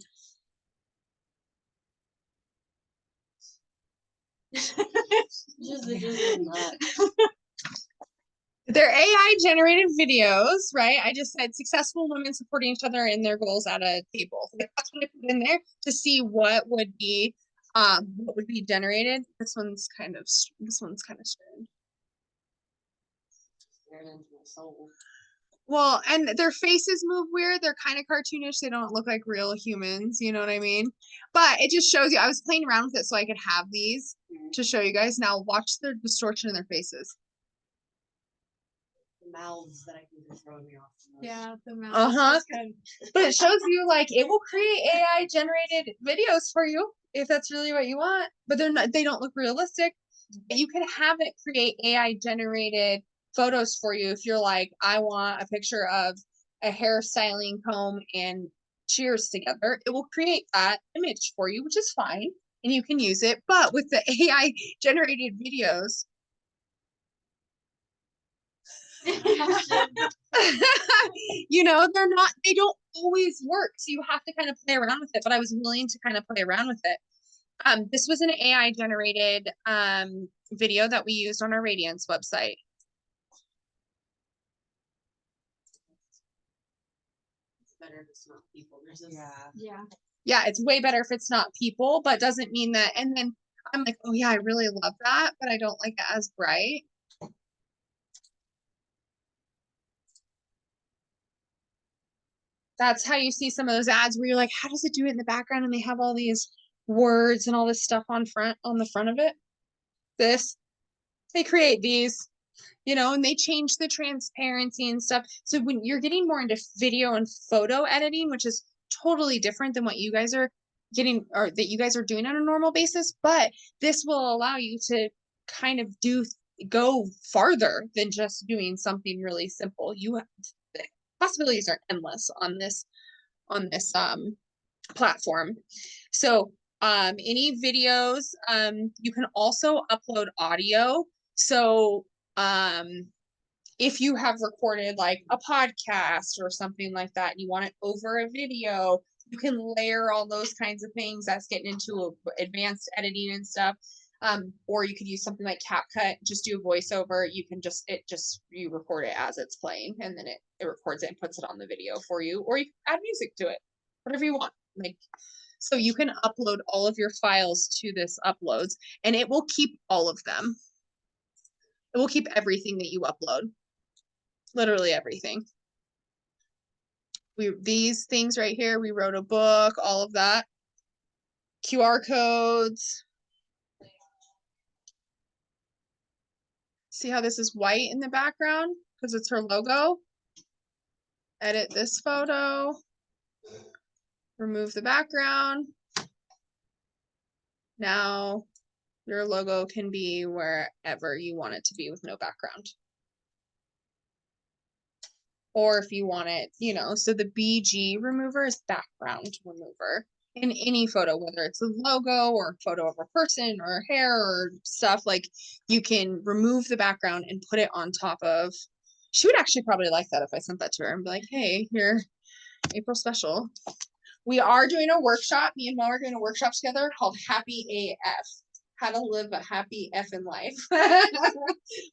They're AI generated videos, right? I just said successful women supporting each other in their goals at a table. Like, that's what I put in there to see what would be generated. This one's kind of strange. Well, and their faces move weird. They're kind of cartoonish. They don't look like real humans. You know what I mean? But it just shows you. I was playing around with it so I could have these to show you guys. Now watch the distortion in their faces. The mouths that I can control me off. Yeah, the mouse. Uh-huh. But it shows you like it will create AI generated videos for you if that's really what you want. But they don't look realistic. You can have it create AI generated photos for you if you're like, I want a picture of a hairstyling comb and shears together. It will create that image for you, which is fine, and you can use it. But with the AI generated videos, you know, they don't always work. So you have to kind of play around with it. But I was willing to kind of play around with it. This was an AI generated video that we used on our Radiance website. It's better if it's not people. Yeah. It's way better if it's not people, but doesn't mean that. And then I'm like, oh yeah, I really love that, but I don't like it as bright. That's how you see some of those ads where you're like, how does it do it in the background? And they have all these words and all this stuff on the front of it. They create these, you know, and they change the transparency and stuff. So when you're getting more into video and photo editing, which is totally different than what you guys are getting or that you guys are doing on a normal basis, but this will allow you to kind of go farther than just doing something really simple. The possibilities are endless on this platform. So any videos, you can also upload audio. So if you have recorded like a podcast or something like that, and you want it over a video, you can layer all those kinds of things. That's getting into advanced editing and stuff. Or you could use something like CapCut, just do a voiceover. You can you record it as it's playing, and then it records it and puts it on the video for you, or you can add music to it, whatever you want. Like, so you can upload all of your files to this uploads, and it will keep all of them. It will keep everything that you upload. Literally everything. These things right here, we wrote a book, all of that. QR codes. See how this is white in the background? Because it's her logo. Edit this photo. Remove the background. Now your logo can be wherever you want it to be with no background. Or if you want it, you know, so the BG remover is background remover in any photo, whether it's a logo or a photo of a person or hair or stuff, like you can remove the background and put it on top of She would actually probably like that if I sent that to her and be like, hey, here, April special. We are doing a workshop. Me and Mom are doing a workshop together called Happy AF. How to live a happy F in life. We're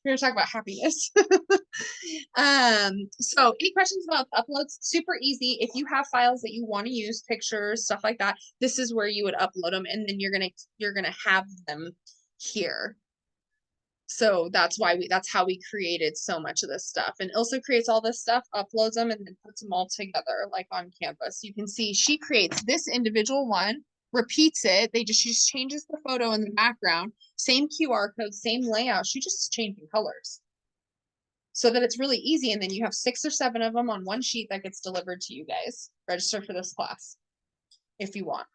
gonna talk about happiness. So any questions about uploads? Super easy. If you have files that you want to use, pictures, stuff like that, this is where you would upload them, and then you're gonna have them here. So that's how we created so much of this stuff. And Ilsa creates all this stuff, uploads them, and then puts them all together like on Canva. So you can see she creates this individual one, repeats it. She just changes the photo in the background, same QR code, same layout. She just is changing colors so that it's really easy. And then you have 6 or 7 of them on one sheet that gets delivered to you guys. Register for this class if you want.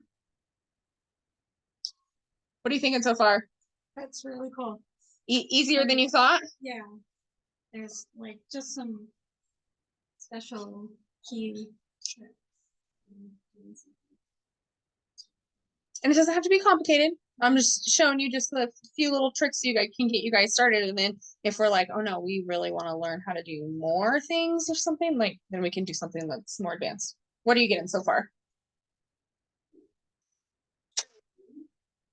What are you thinking so far? That's really cool. Easier than you thought? Yeah. There's like just some special key. And it doesn't have to be complicated. I'm just showing you just a few little tricks you guys can get you guys started. And then if we're like, oh no, we really want to learn how to do more things or something, like then we can do something that's more advanced. What are you getting so far?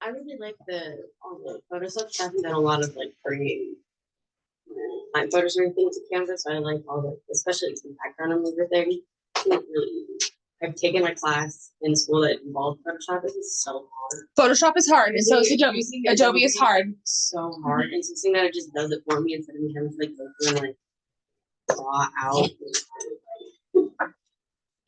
I really like all the Photoshop stuff. I've done a lot of like creating my photos and things to Canva, so I like all the, especially the background and everything. It's really easy. I've taken a class in school that involved Photoshop. It is so hard. Photoshop is hard, and so is Adobe. Using Adobe is hard. So hard, and so seeing that it just does it for me instead of me having to like go through and like draw out.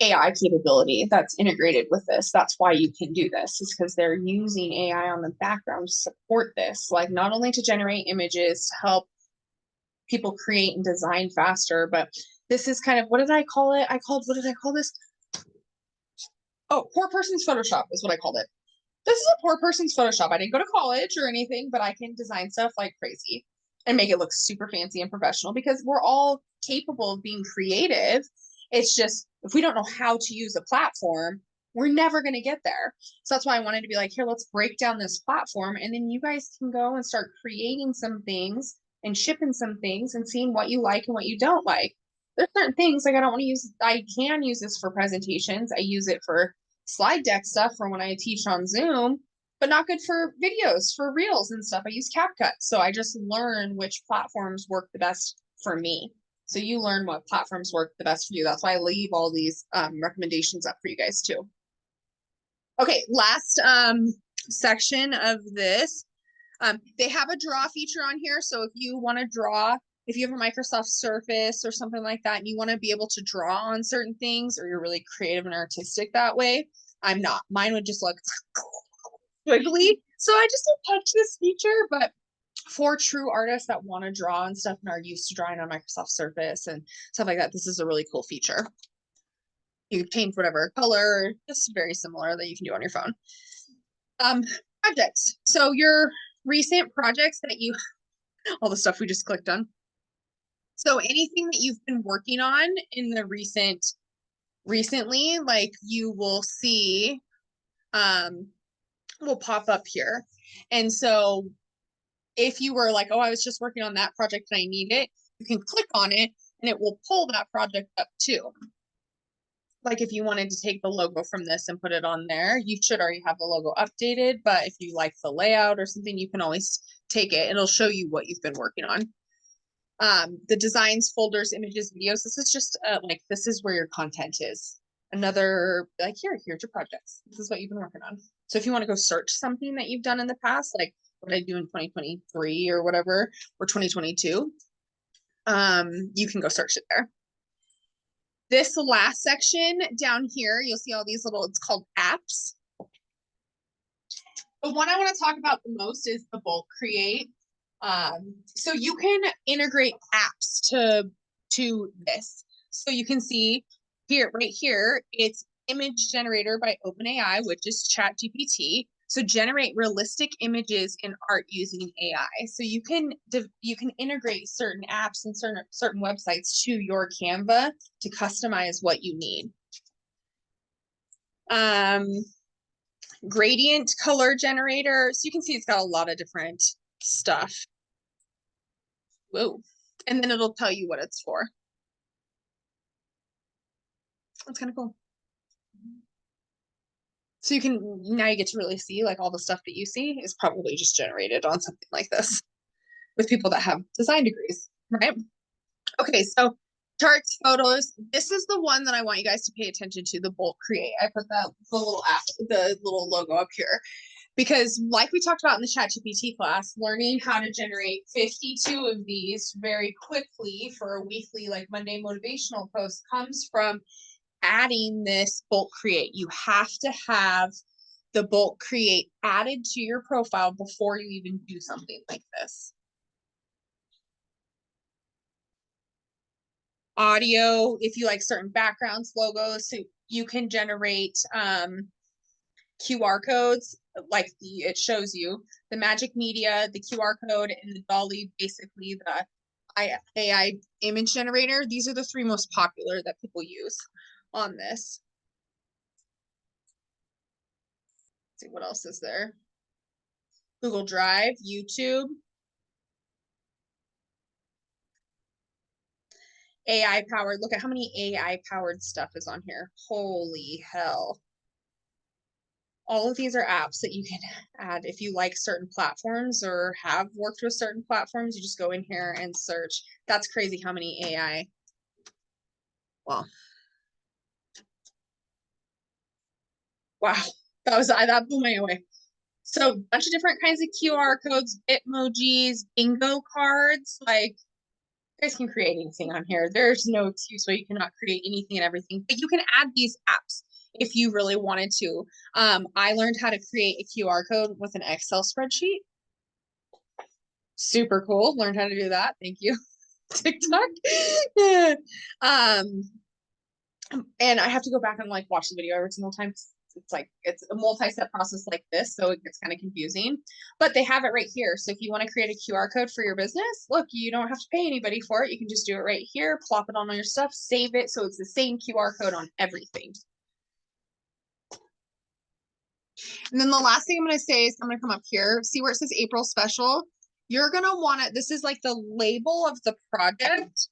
AI capability that's integrated with this. That's why you can do this, is because they're using AI on the background to support this, like not only to generate images to help people create and design faster, but this is kind of, what did I call it? What did I call this? Oh, poor person's Photoshop is what I called it. This is a poor person's Photoshop. I didn't go to college or anything, but I can design stuff like crazy and make it look super fancy and professional because we're all capable of being creative. It's just, if we don't know how to use a platform, we're never going to get there. So that's why I wanted to be like, here, let's break down this platform. And then you guys can go and start creating some things and shipping some things and seeing what you like and what you don't like. There's certain things like I can use this for presentations. I use it for slide deck stuff for when I teach on Zoom, but not good for videos, for reels and stuff. I use CapCut. So I just learn which platforms work the best for me. So you learn what platforms work the best for you. That's why I leave all these recommendations up for you guys too. Okay, last section of this. They have a draw feature on here. So if you want to draw, if you have a Microsoft Surface or something like that, and you want to be able to draw on certain things, or you're really creative and artistic that way, I'm not. Mine would just look squiggly. So I just don't touch this feature, but for true artists that want to draw and stuff and are used to drawing on Microsoft Surface and stuff like that, this is a really cool feature. You can change whatever color, just very similar that you can do on your phone. Projects. So your recent projects that you, all the stuff we just clicked on. So anything that you've been working on in the recently, like you will see, will pop up here. And so if you were like, oh, I was just working on that project and I need it, you can click on it and it will pull that project up too. Like if you wanted to take the logo from this and put it on there, you should already have the logo updated, but if you like the layout or something, you can always take it. It'll show you what you've been working on. The designs, folders, images, videos, this is just like, this is where your content is. Another, like here's your projects. This is what you've been working on. So if you want to go search something that you've done in the past, like what I do in 2023 or whatever, or 2022, you can go search it there. This last section down here, you'll see all these little, it's called apps. The one I want to talk about the most is the bulk create. So you can integrate apps to this. So you can see here, right here, it's image generator by OpenAI, which is ChatGPT. So generate realistic images in art using AI. So you can integrate certain apps and certain websites to your Canva to customize what you need. Gradient color generator. So you can see it's got a lot of different stuff. Whoa, And then it'll tell you what it's for. That's kind of cool. So you can, now you get to really see like all the stuff that you see is probably just generated on something like this with people that have design degrees, right? Okay, so charts, photos. This is the one that I want you guys to pay attention to, the bulk create. I put that the little app, the little logo up here. Because like we talked about in the ChatGPT class, learning how to generate 52 of these very quickly for a weekly, like Monday motivational post comes from adding this bulk create. You have to have the bulk create added to your profile before you even do something like this. Audio, if you like certain backgrounds, logos, so you can generate QR codes, like it shows you the magic media, the QR code, and the Dolly, basically the AI image generator. These are the three most popular that people use on this. Let's see what else is there. Google Drive, YouTube. AI powered, look at how many AI powered stuff is on here. Holy hell. All of these are apps that you can add if you like certain platforms or have worked with certain platforms. You just go in here and search. That's crazy how many AI. Well, wow, that blew me away. So a bunch of different kinds of QR codes, Bitmojis, bingo cards, like you guys can create anything on here. There's no excuse why you cannot create anything and everything, but you can add these apps if you really wanted to. I learned how to create a QR code with an Excel spreadsheet. Super cool. Learned how to do that. Thank you, TikTok. And I have to go back and like watch the video every single time. It's like, it's a multi-step process like this, so it gets kind of confusing, but they have it right here. So if you want to create a QR code for your business, look, you don't have to pay anybody for it. You can just do it right here, plop it on all your stuff, save it, so it's the same QR code on everything. And then the last thing I'm going to say is I'm going to come up here, see where it says April special. You're going to want to, this is like the label of the project.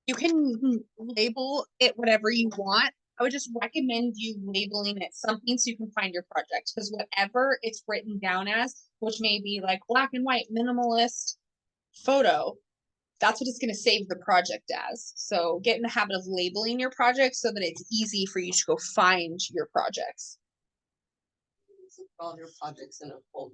You can label it whatever you want. I would just recommend you labeling it something so you can find your project, because whatever it's written down as, which may be like black and white minimalist photo, that's what it's going to save the project as. So get in the habit of labeling your project so that it's easy for you to go find your projects. All your projects in a folder.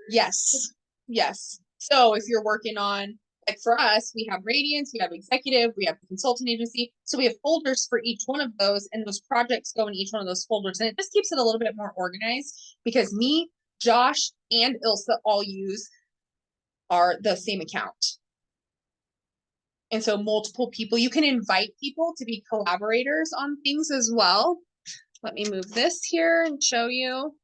Yes. Yes. So if you're working on, like for us, we have Radiance, we have Executive, we have the Consultant Agency. So we have folders for each one of those, and those projects go in each one of those folders. And it just keeps it a little bit more organized because me, Josh, and Ilsa all use the same account. And so multiple people, you can invite people to be collaborators on things as well. Let me move this here and show you.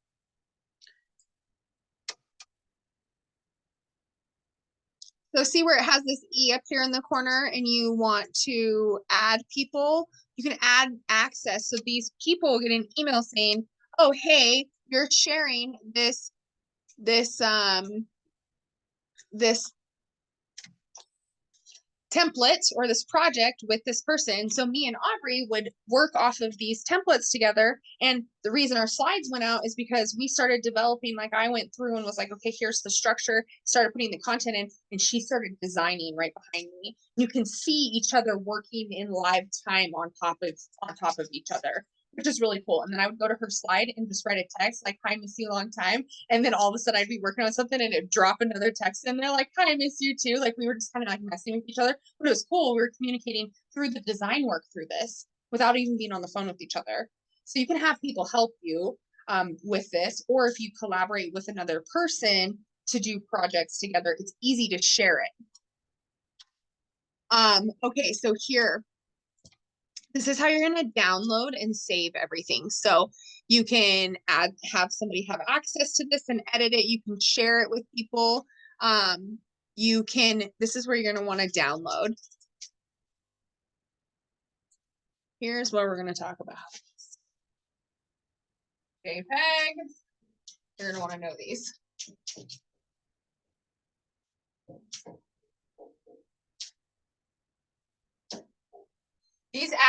So see where it has this E up here in the corner and you want to add people, you can add access. So these people get an email saying, oh, hey, you're sharing this template or this project with this person. So me and Aubrey would work off of these templates together. And the reason our slides went out is because we started developing, like I went through and was like, okay, here's the structure, started putting the content in, and she started designing right behind me. You can see each other working in live time on top of each other, which is really cool. And then I would go to her slide and just write a text like, hi, miss you a long time. And then all of a sudden I'd be working on something and it'd drop another text in there like, hi, I miss you too. Like we were just kind of like messing with each other, but it was cool. We were communicating through the design work through this without even being on the phone with each other. So you can have people help you with this, or if you collaborate with another person to do projects together, it's easy to share it. Okay, so here, this is how you're going to download and save everything. So you can have somebody have access to this and edit it. You can share it with people. This is where you're going to want to download. Here's what we're going to talk about. JPEG. You're going to want to know these.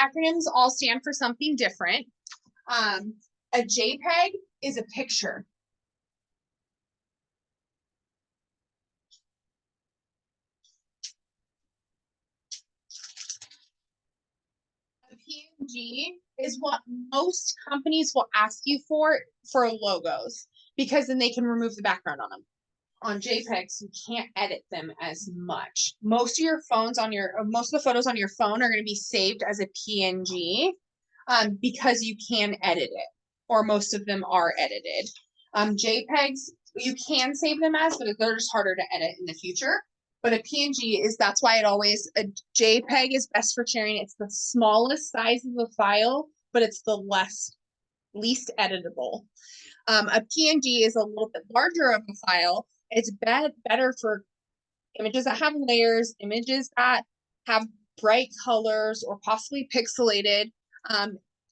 acronyms all stand for something different. A JPEG is a picture. A PNG is what most companies will ask you for logos, because then they can remove the background on them. On JPEGs, you can't edit them as much. Most of your phones on your, most of the photos on your phone are going to be saved as a PNG, because you can edit it, or most of them are edited. JPEGs, you can save them as, but they're just harder to edit in the future. But a PNG is, that's why a JPEG is best for sharing. It's the smallest size of the file, but it's the least editable. A PNG is a little bit larger of a file. It's better for images that have layers, images that have bright colors or possibly pixelated.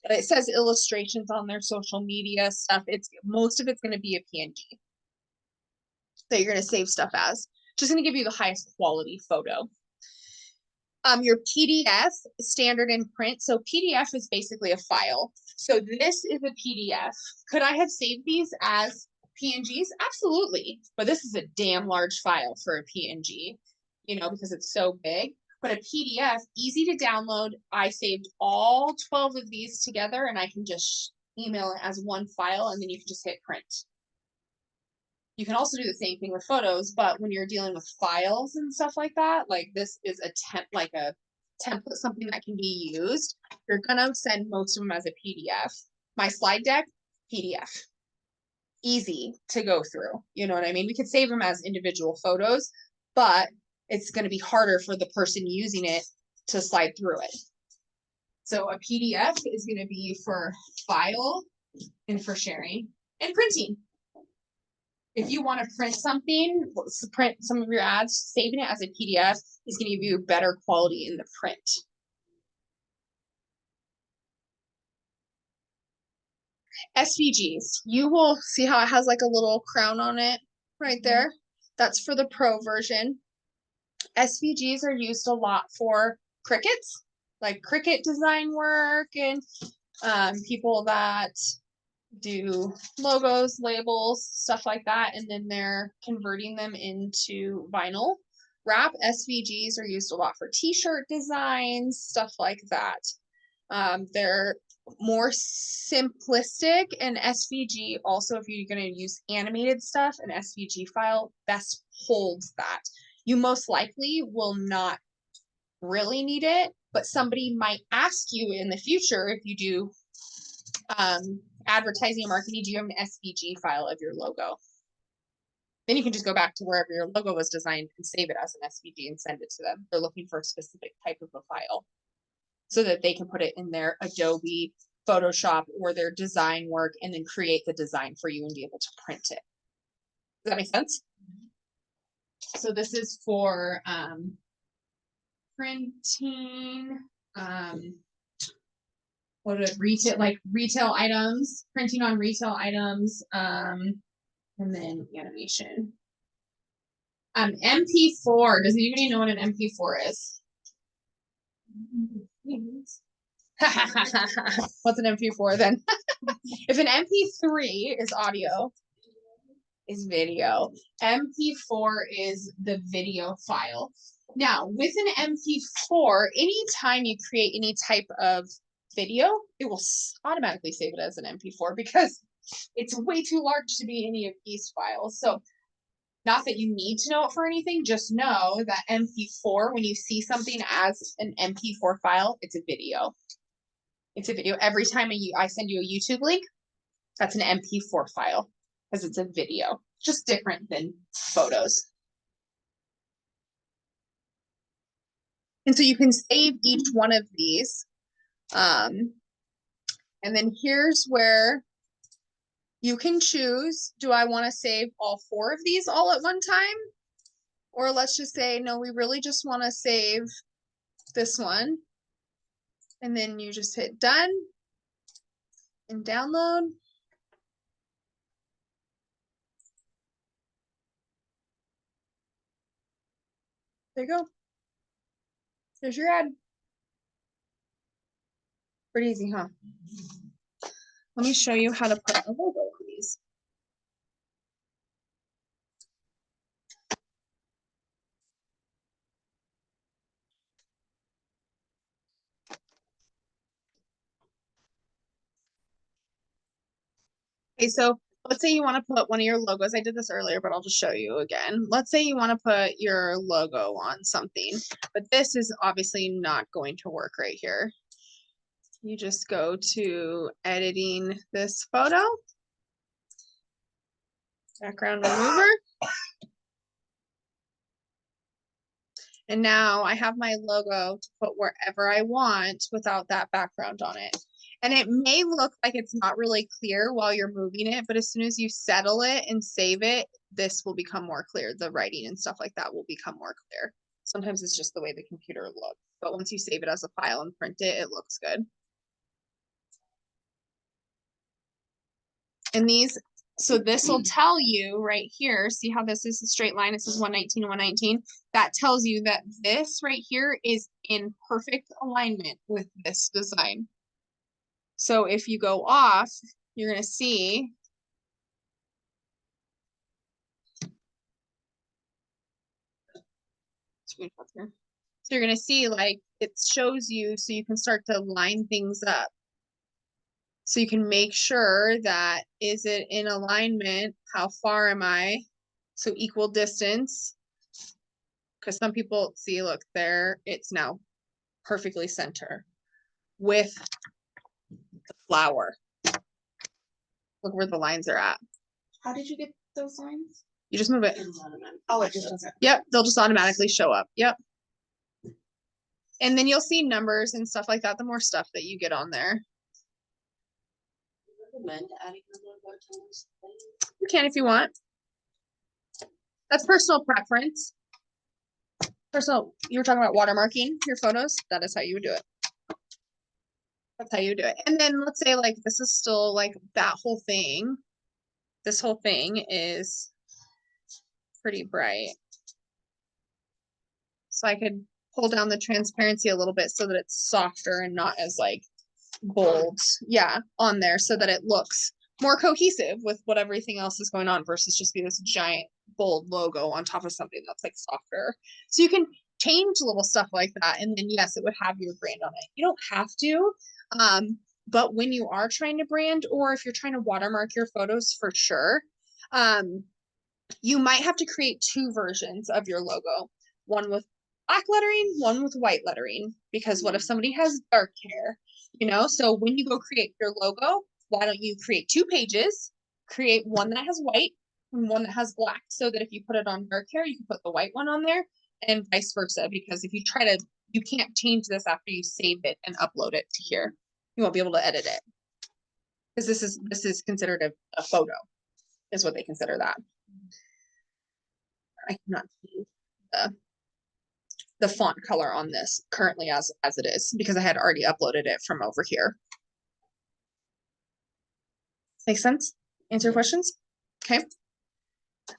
It says illustrations on their social media stuff. Most of it's going to be a PNG that you're going to save stuff as. Just going to give you the highest quality photo. Your PDF is standard in print. So PDF is basically a file. So this is a PDF. Could I have saved these as PNGs? Absolutely. But this is a damn large file for a PNG, because it's so big. But a PDF, easy to download. I saved all 12 of these together, and I can just email it as one file, and then you can just hit print. You can also do the same thing with photos, but when you're dealing with files and stuff like that, like this is a template, something that can be used. You're gonna send most of them as a PDF. My slide deck, PDF. Easy to go through. You know what I mean? We could save them as individual photos, but it's gonna be harder for the person using it to slide through it. So a PDF is gonna be for file and for sharing and printing. If you want to print something, print some of your ads, saving it as a PDF is going to give you better quality in the print. SVGs, you will see how it has like a little crown on it right there. That's for the pro version. SVGs are used a lot for Cricuts, like Cricut design work, and people that do logos, labels, stuff like that, and then they're converting them into vinyl wrap. SVGs are used a lot for t-shirt designs, stuff like that. They're more simplistic, and SVG also, if you're going to use animated stuff, an SVG file best holds that. You most likely will not really need it, but somebody might ask you in the future, if you do advertising and marketing, do you have an SVG file of your logo? Then you can just go back to wherever your logo was designed and save it as an SVG and send it to them. They're looking for a specific type of a file so that they can put it in their Adobe, Photoshop, or their design work, and then create the design for you and be able to print it. Does that make sense? So this is for printing, retail items, printing on retail items, and then animation. MP4, does anybody know what an MP4 is? What's an MP4 then? If an MP3 is audio, is video, MP4 is the video file. Now, with an MP4, anytime you create any type of video, it will automatically save it as an MP4 because it's way too large to be any of these files. So not that you need to know it for anything, just know that MP4, when you see something as an MP4 file, it's a video. It's a video. Every time I send you a YouTube link, that's an MP4 file because it's a video, just different than photos. And so you can save each one of these. And then here's where you can choose, do I want to save all 4 of these all at one time? Or let's just say, no, we really just want to save this one. And then you just hit done and download. There you go. There's your ad. Pretty easy, huh? Let me show you how to put a logo on these. Okay, so let's say you want to put one of your logos. I did this earlier, but I'll just show you again. Let's say you want to put your logo on something, but this is obviously not going to work right here. You just go to editing this photo, background remover. And now I have my logo to put wherever I want without that background on it. And it may look like it's not really clear while you're moving it, but as soon as you settle it and save it, this will become more clear. The writing and stuff like that will become more clear. Sometimes it's just the way the computer looks, but once you save it as a file and print it, it looks good. And these, so this will tell you right here, see how this is a straight line? It says 119, 119. That tells you that this right here is in perfect alignment with this design. So if you go off, you're going to see so you're going to see like it shows you so you can start to line things up. So you can make sure that is it in alignment? How far am I? So equal distance. Because some people see, look there, it's now perfectly center with the flower. Look where the lines are at. How did you get those lines? You just move it. Oh, it just does it. Yep, they'll just automatically show up. Yep. And then you'll see numbers and stuff like that, the more stuff that you get on there. Recommend adding a logo to this thing? You can if you want. That's personal preference. Personal, you were talking about watermarking your photos. That is how you would do it. That's how you do it. And then let's say like this is still like that whole thing. This whole thing is pretty bright. So I could pull down the transparency a little bit so that it's softer and not as like bold. Yeah, on there so that it looks more cohesive with what everything else is going on versus just be this giant bold logo on top of something that's like softer. So you can change little stuff like that. And then yes, it would have your brand on it. You don't have to. But when you are trying to brand or if you're trying to watermark your photos for sure, you might have to create two versions of your logo. One with black lettering, one with white lettering. Because what if somebody has dark hair? You know, so when you go create your logo, why don't you create two pages, create one that has white and one that has black so that if you put it on dark hair, you can put the white one on there and vice versa. Because if you try to, you can't change this after you save it and upload it to here. You won't be able to edit it. Because this is considered a photo, is what they consider that. I cannot see the font color on this currently as it is because I had already uploaded it from over here. Make sense? Answer your questions? Okay.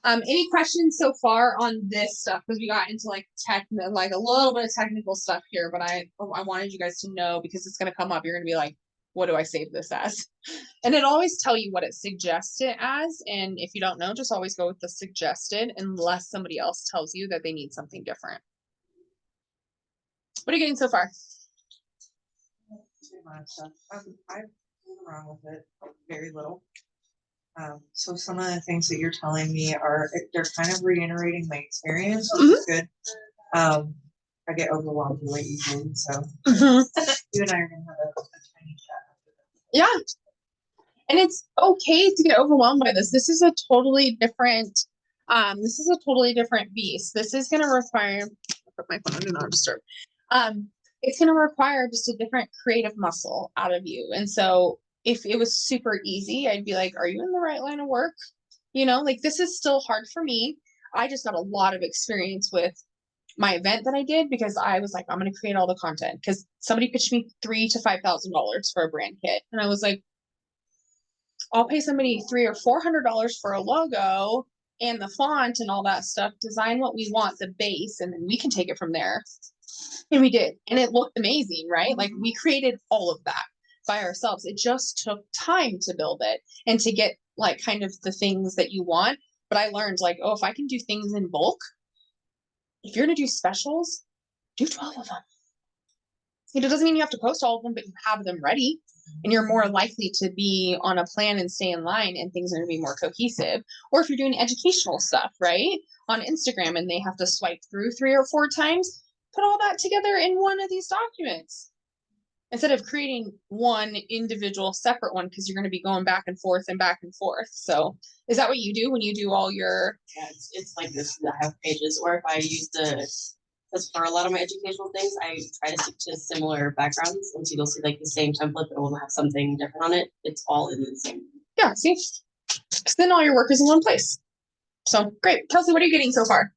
Any questions so far on this stuff? Because we got into like like a little bit of technical stuff here, but I wanted you guys to know because it's gonna come up. You're gonna be like, what do I save this as? And it always tell you what it suggests it as. And if you don't know, just always go with the suggested unless somebody else tells you that they need something different. What are you getting so far? I've played around with it very little. So some of the things that you're telling me are they're kind of reiterating my experience, which is good. I get overwhelmed really easily, so you and I are gonna have a tiny chat. Yeah. And it's okay to get overwhelmed by this. This is a totally different beast. This is gonna require put my phone on do not disturb. It's gonna require just a different creative muscle out of you. And so if it was super easy, I'd be like, are you in the right line of work? You know, like this is still hard for me. I just got a lot of experience with my event that I did because I was like, I'm going to create all the content because somebody pitched me $3,000 to $5,000 for a brand kit. And I was like, I'll pay somebody $300 or $400 for a logo and the font and all that stuff, design what we want, the base, and then we can take it from there. And we did. And it looked amazing, right? Like we created all of that. by ourselves. It just took time to build it and to get like kind of the things that you want. But I learned like, oh, if I can do things in bulk, if you're gonna do specials, do 12 of them. It doesn't mean you have to post all of them, but you have them ready and you're more likely to be on a plan and stay in line and things are going to be more cohesive. Or if you're doing educational stuff, right, on Instagram and they have to swipe through 3 or 4 times, put all that together in one of these documents instead of creating one individual separate one because you're going to be going back and forth and back and forth. So is that what you do when you do all your? Yeah, it's like this. I have pages, or if I use because for a lot of my educational things, I try to stick to similar backgrounds, and so you'll see like the same template, but it will have something different on it. It's all in the same. Yeah, see, because then all your work is in one place. So great. Kelsey, what are you getting so far?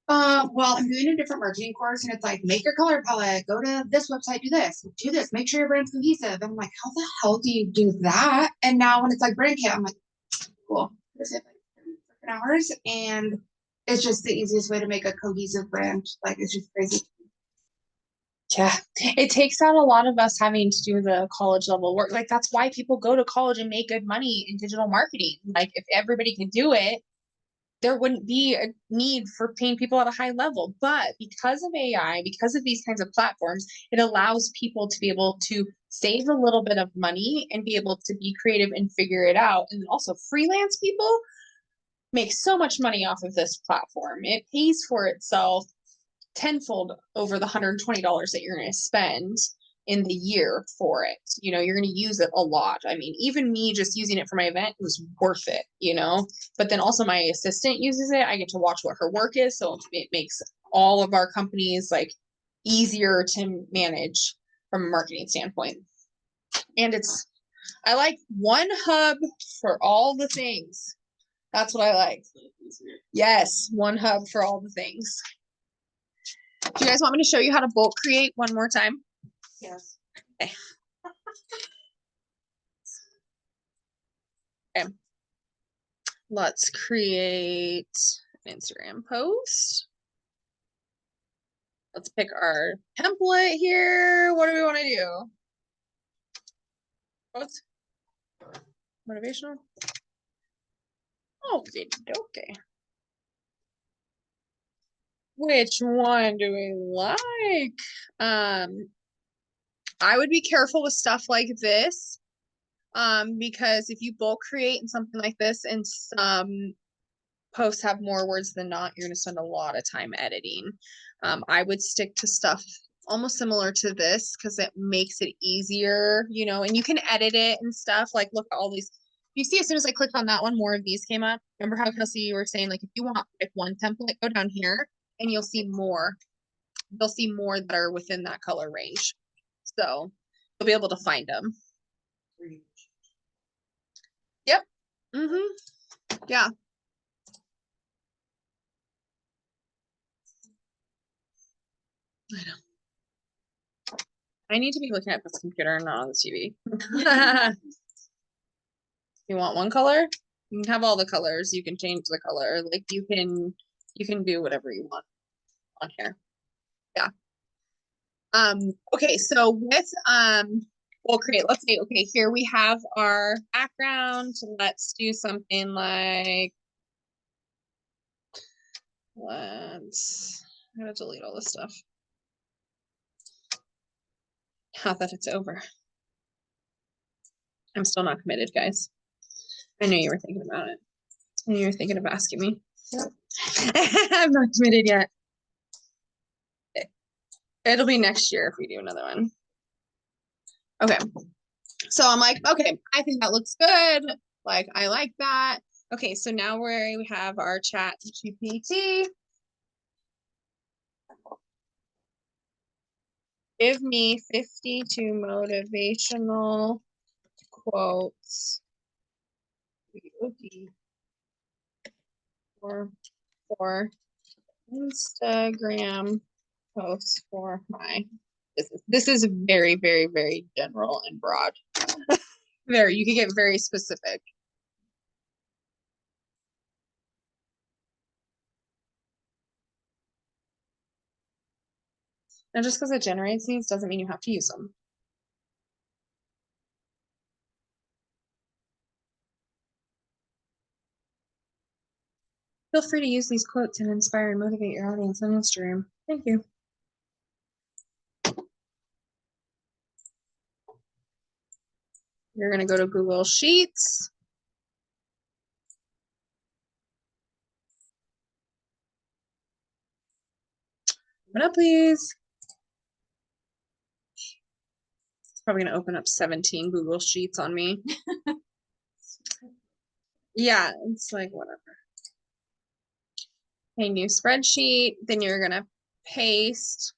Well, I'm doing a different marketing course and it's like, make your color palette, go to this website, do this, make sure your brand's cohesive. And I'm like, how the hell do you do that? And now when it's like brand kit, I'm like, cool. This is like 30 freaking hours. And it's just the easiest way to make a cohesive brand. Like, it's just crazy. Yeah, it takes out a lot of us having to do the college level work. Like that's why people go to college and make good money in digital marketing. Like if everybody could do it, there wouldn't be a need for paying people at a high level. But because of AI, because of these kinds of platforms, it allows people to be able to save a little bit of money and be able to be creative and figure it out. And also freelance people make so much money off of this platform. It pays for itself tenfold over the $120 that you're going to spend in the year for it. You know, you're going to use it a lot. I mean, even me just using it for my event was worth it, you know, but then also my assistant uses it. I get to watch what her work is. So it makes all of our companies like easier to manage from a marketing standpoint. And I like one hub for all the things. That's what I like. Yes, one hub for all the things. Do you guys want me to show you how to bulk create one more time? Yes. Okay. Okay. Let's create an Instagram post. Let's pick our template here. What do we want to do? Quotes? Motivational? Oh, okay. Which one do we like? I would be careful with stuff like this. Because if you bulk create in something like this and some posts have more words than not, you're going to spend a lot of time editing. I would stick to stuff almost similar to this because it makes it easier, you know, and you can edit it and stuff. Like, look at all these. You see, as soon as I clicked on that one, more of these came up. Remember how, Kelsey, you were saying, like, if you want like one template, go down here and you'll see more. You'll see more that are within that color range. So you'll be able to find them. Yep. Yeah. I know. I need to be looking at this computer and not on the TV. You want one color? You can have all the colors. You can change the color. Like you can do whatever you want on here. Yeah. Okay, so with we'll create, let's say, okay, here we have our background. Let's do something like I'm gonna delete all this stuff. Now that it's over. I'm still not committed, guys. I know you were thinking about it. I knew you were thinking of asking me. Yep. I'm not committed yet. It'll be next year if we do another one. Okay. So I'm like, okay, I think that looks good. Like, I like that. Okay, so now we have our chat GPT. Give me 52 motivational quotes for Instagram posts for my business. This is very, very, very general and broad. Very, you can get very specific. And just because it generates these doesn't mean you have to use them. Feel free to use these quotes and inspire and motivate your audience on Instagram. Thank you. You're going to go to Google Sheets. Open up, please. It's probably going to open up 17 Google Sheets on me. Yeah, it's like whatever. A new spreadsheet. Then you're going to paste.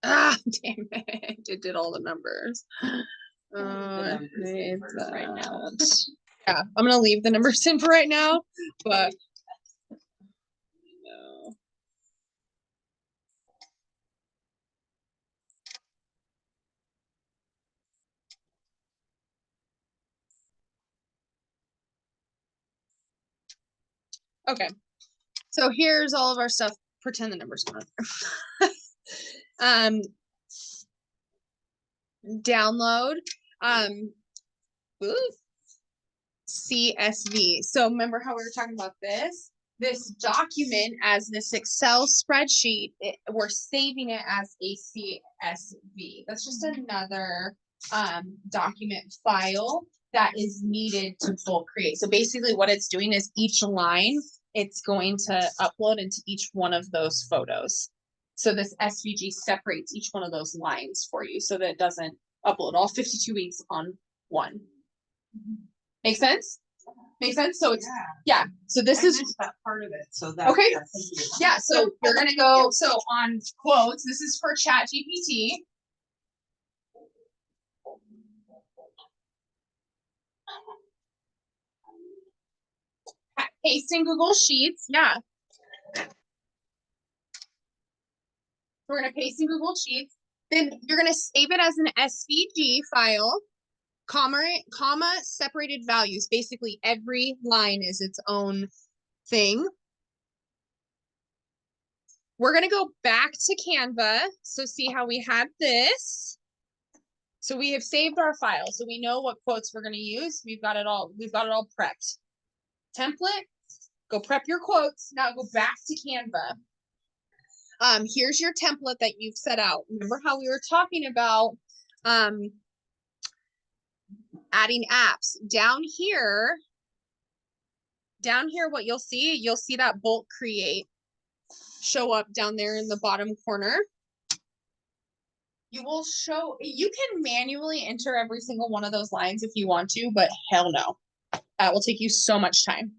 Ah, damn it. It did all the numbers. numbers for right now. Yeah, I'm going to leave the numbers in for right now, but no. Okay, so here's all of our stuff. Pretend the numbers are there. Download CSV. So remember how we were talking about this? This document as this Excel spreadsheet, we're saving it as a CSV. That's just another document file that is needed to full create. So basically what it's doing is each line, it's going to upload into each one of those photos. So this SVG separates each one of those lines for you so that it doesn't upload all 52 weeks on one. Make sense? Make sense? So it's, yeah. So this is that part of it. So that. okay. Thank you. Yeah. So you're going to go, so on quotes, this is for Chat GPT. Paste in Google Sheets. Yeah. We're going to paste in Google Sheets. Then you're going to save it as an SVG file, comma, separated values. Basically, every line is its own thing. We're going to go back to Canva. So see how we had this. So we have saved our file. So we know what quotes we're going to use. We've got it all prepped. Template, go prep your quotes. Now go back to Canva. Here's your template that you've set out. Remember how we were talking about adding apps down here, what you'll see that bulk create show up down there in the bottom corner. You can manually enter every single one of those lines if you want to, but hell no. That will take you so much time.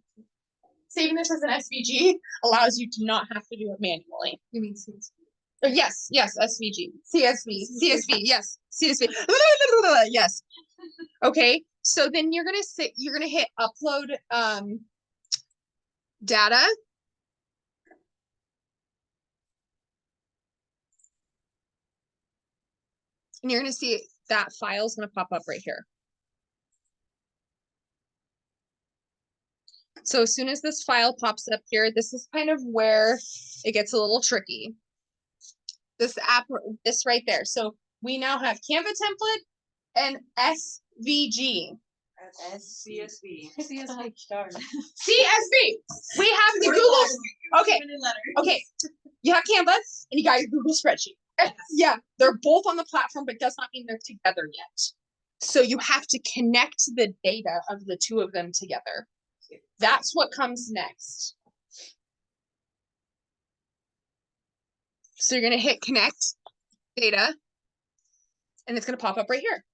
Saving this as an SVG allows you to not have to do it manually. You mean CSV? Yes, SVG. CSV, yes, CSV. Yes. Okay, so then you're gonna hit upload data. And you're gonna see that file is gonna pop up right here. So as soon as this file pops up here, this is kind of where it gets a little tricky. This right there. So we now have Canva template and SVG. CSV. CSV. We have the Google. Okay. You have Canva and you got your Google spreadsheet. Yeah, they're both on the platform, but does not mean they're together yet. So you have to connect the data of the two of them together. That's what comes next. So you're going to hit connect data and it's going to pop up right here.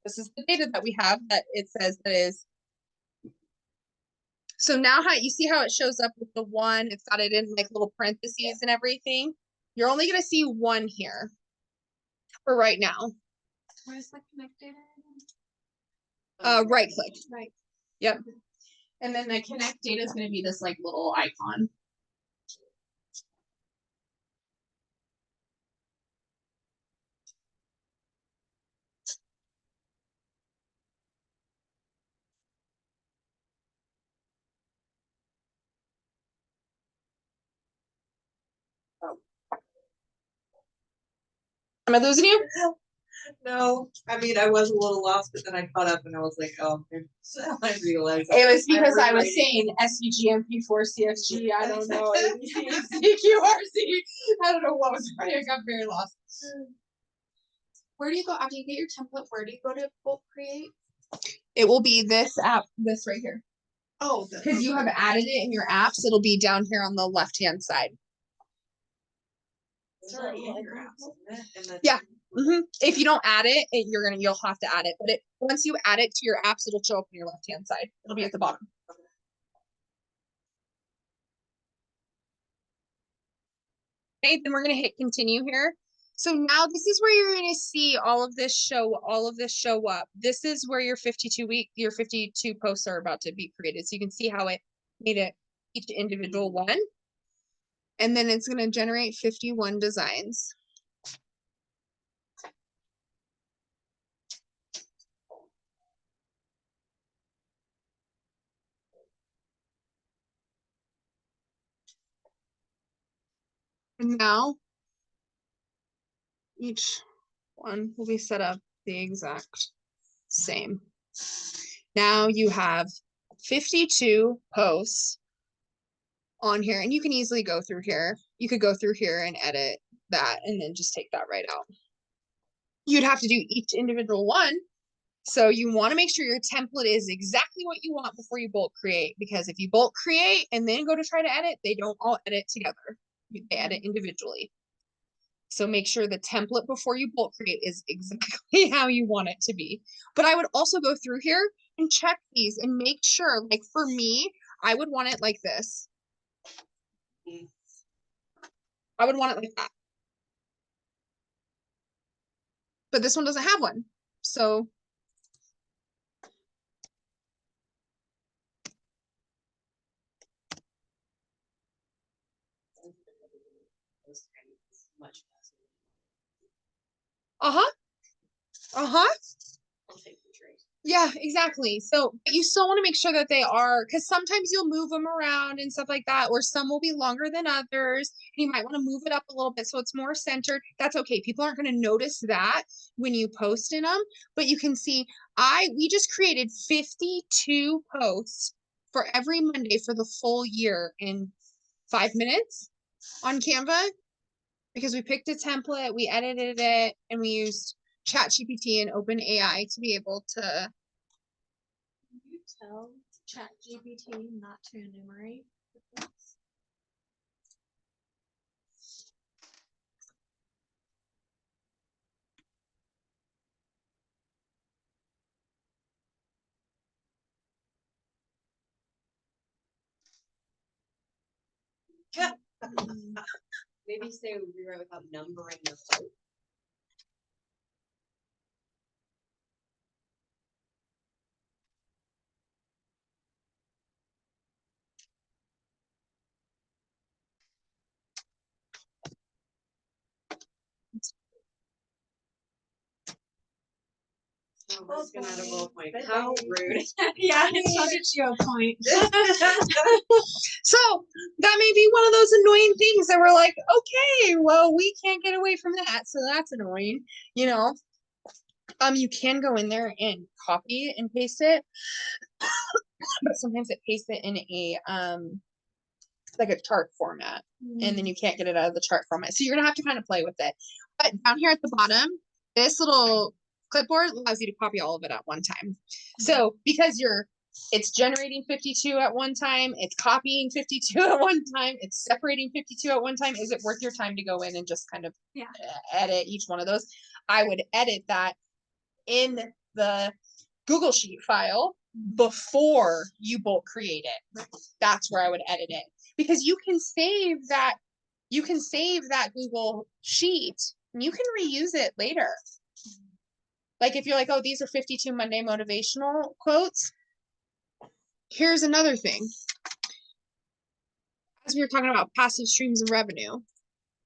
This is the data that we have that it says that is. So now you see how it shows up with the one, it's got it in like little parentheses and everything. You're only going to see one here for right now. Where's the connect data? Right click. Right. Yep. And then the connect data is going to be this like little icon. Am I losing you? No, I mean, I was a little lost, but then I caught up and I was like, oh, so I realized. It was because I was rewriting. saying SVGMP4 CFG. I don't know. CQRC. I don't know what was funny. I got very lost. Where do you go after you get your template? Where do you go to bulk create? It will be this app, this right here. Oh, Because you have added it in your apps, it'll be down here on the left-hand side. It's already in your apps, isn't it? And then- Yeah. If you don't add it, you'll have to add it. But once you add it to your apps, it'll show up on your left-hand side. It'll be at the bottom. Okay, then we're gonna hit continue here. So now this is where you're gonna see all of this show up. This is where your 52 posts are about to be created. So you can see how it made it each individual one. And then it's gonna generate 51 designs. And now each one will be set up the exact same. Now you have 52 posts on here, and you can easily go through here. You could go through here and edit that and then just take that right out. You'd have to do each individual one. So you want to make sure your template is exactly what you want before you bulk create, because if you bulk create and then go to try to edit, they don't all edit together. They edit individually. So make sure the template before you bulk create is exactly how you want it to be. But I would also go through here and check these and make sure, like for me, I would want it like this. I would want it like that. But this one doesn't have one. So Much faster. uh-huh. Uh-huh. I'll take the trade. Yeah, exactly. So but you still want to make sure that they are, because sometimes you'll move them around and stuff like that, or some will be longer than others. And you might want to move it up a little bit so it's more centered. That's okay. People aren't going to notice that when you post in them. But you can see we just created 52 posts for every Monday for the full year in 5 minutes on Canva, because we picked a template, we edited it, and we used ChatGPT and OpenAI to be able to. Can you tell ChatGPT not to enumerate the things? Maybe say rewrite without numbering the post. Oh, it's gonna have a bullet point. How rude. Yeah, it's not a geo point. So that may be one of those annoying things that we're like, okay, well, we can't get away from that. So that's annoying, you know. You can go in there and copy and paste it, but sometimes it pastes it in a like a chart format, and then you can't get it out of the chart format. So you're gonna have to kind of play with it. But down here at the bottom, this little clipboard allows you to copy all of it at one time. So because it's generating 52 at one time, it's copying 52 at one time, it's separating 52 at one time. Is it worth your time to go in and just kind of edit each one of those? I would edit that in the Google Sheet file before you bulk create it. That's where I would edit it, because you can save that Google Sheet and you can reuse it later. Like if you're like, oh, these are 52 Monday motivational quotes. Here's another thing. As we were talking about passive streams of revenue,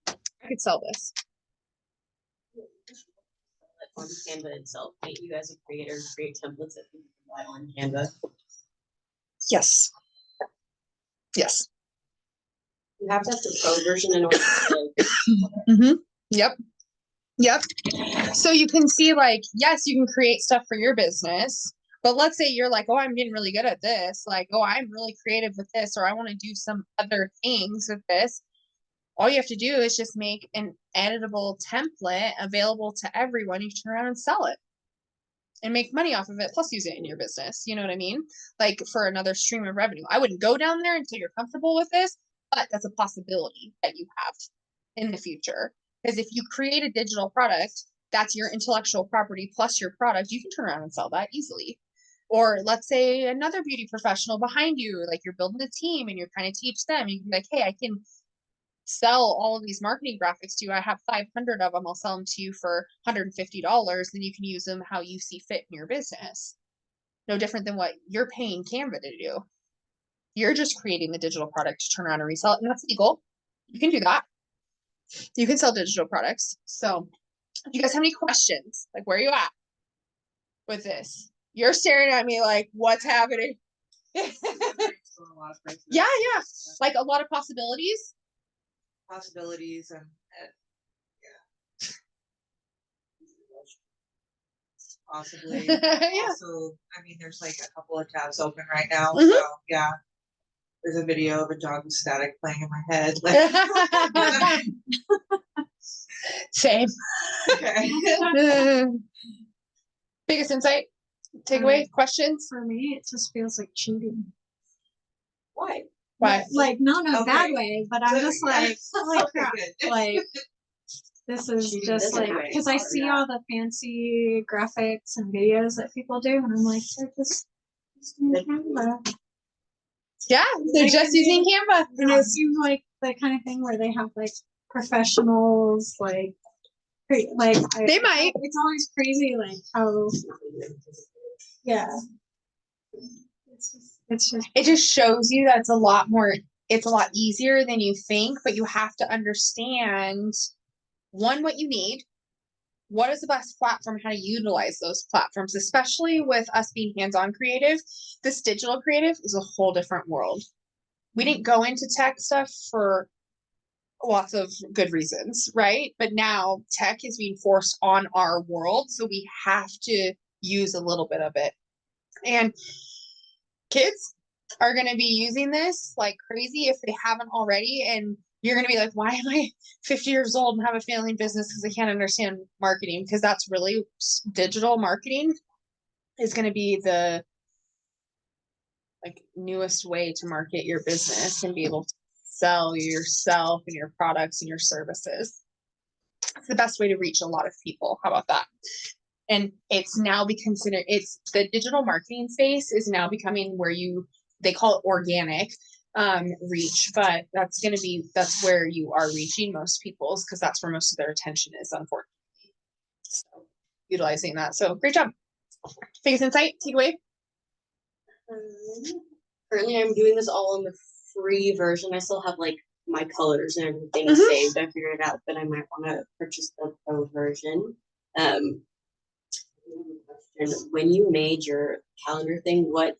I could sell this. On Canva itself, make you as a creator create templates that people can buy on Canva. Yes. Yes. You have to have the pro version in order to Yep. Yep. So you can see like, yes, you can create stuff for your business, but let's say you're like, oh, I'm getting really good at this. Like, oh, I'm really creative with this, or I want to do some other things with this. All you have to do is just make an editable template available to everyone. You turn around and sell it and make money off of it, plus use it in your business. You know what I mean? Like for another stream of revenue. I wouldn't go down there until you're comfortable with this, but that's a possibility that you have in the future. Because if you create a digital product, that's your intellectual property plus your product, you can turn around and sell that easily. Or let's say another beauty professional behind you, like you're building a team and you're trying to teach them. You can be like, hey, I can sell all of these marketing graphics to you. I have 500 of them. I'll sell them to you for $150. Then you can use them how you see fit in your business. No different than what you're paying Canva to do. You're just creating the digital product to turn around and resell it, and that's legal. You can do that. You can sell digital products. So, do you guys have any questions? Like, where are you at with this? You're staring at me like, what's happening? Yeah, yeah. Like a lot of possibilities. Possibilities and yeah. Possibly. Yeah. Also, I mean, there's like a couple of tabs open right now, Mhm. so yeah. There's a video of a dog with static playing in my head. Like, Same. okay. Biggest insight, takeaway, questions? For me, it just feels like cheating. Why? Why? Like, not in a bad Okay. way, but I'm just like, holy Okay, crap. good. Like, this is Cheating just doesn't like, have any because I power, see yeah. all the fancy graphics and videos that people do, and I'm like, they're just in Canva. Yeah, they're just using Canva. And it seems like the kind of thing where they have like professionals, like, They might. It's always crazy, like how, yeah. It's just. It just shows you that it's a lot easier than you think, but you have to understand one, what you need, what is the best platform, how to utilize those platforms, especially with us being hands-on creative. This digital creative is a whole different world. We didn't go into tech stuff for lots of good reasons, right? But now tech is being forced on our world, so we have to use a little bit of it. And kids are going to be using this like crazy if they haven't already. And you're going to be like, why am I 50 years old and have a family business because I can't understand marketing? Because that's really digital marketing is going to be the like newest way to market your business and be able to sell yourself and your products and your services. It's the best way to reach a lot of people. How about that? And it's now it's the digital marketing space is now becoming where they call it organic reach, but that's where you are reaching most people's because that's where most of their attention is, unfortunately. So utilizing that. So great job. Biggest insight, takeaway. Currently, I'm doing this all in the free version. I still have like my colors and everything Mhm. saved. I figured it out, but I might want to purchase the pro version. Question. When you made your calendar thing, what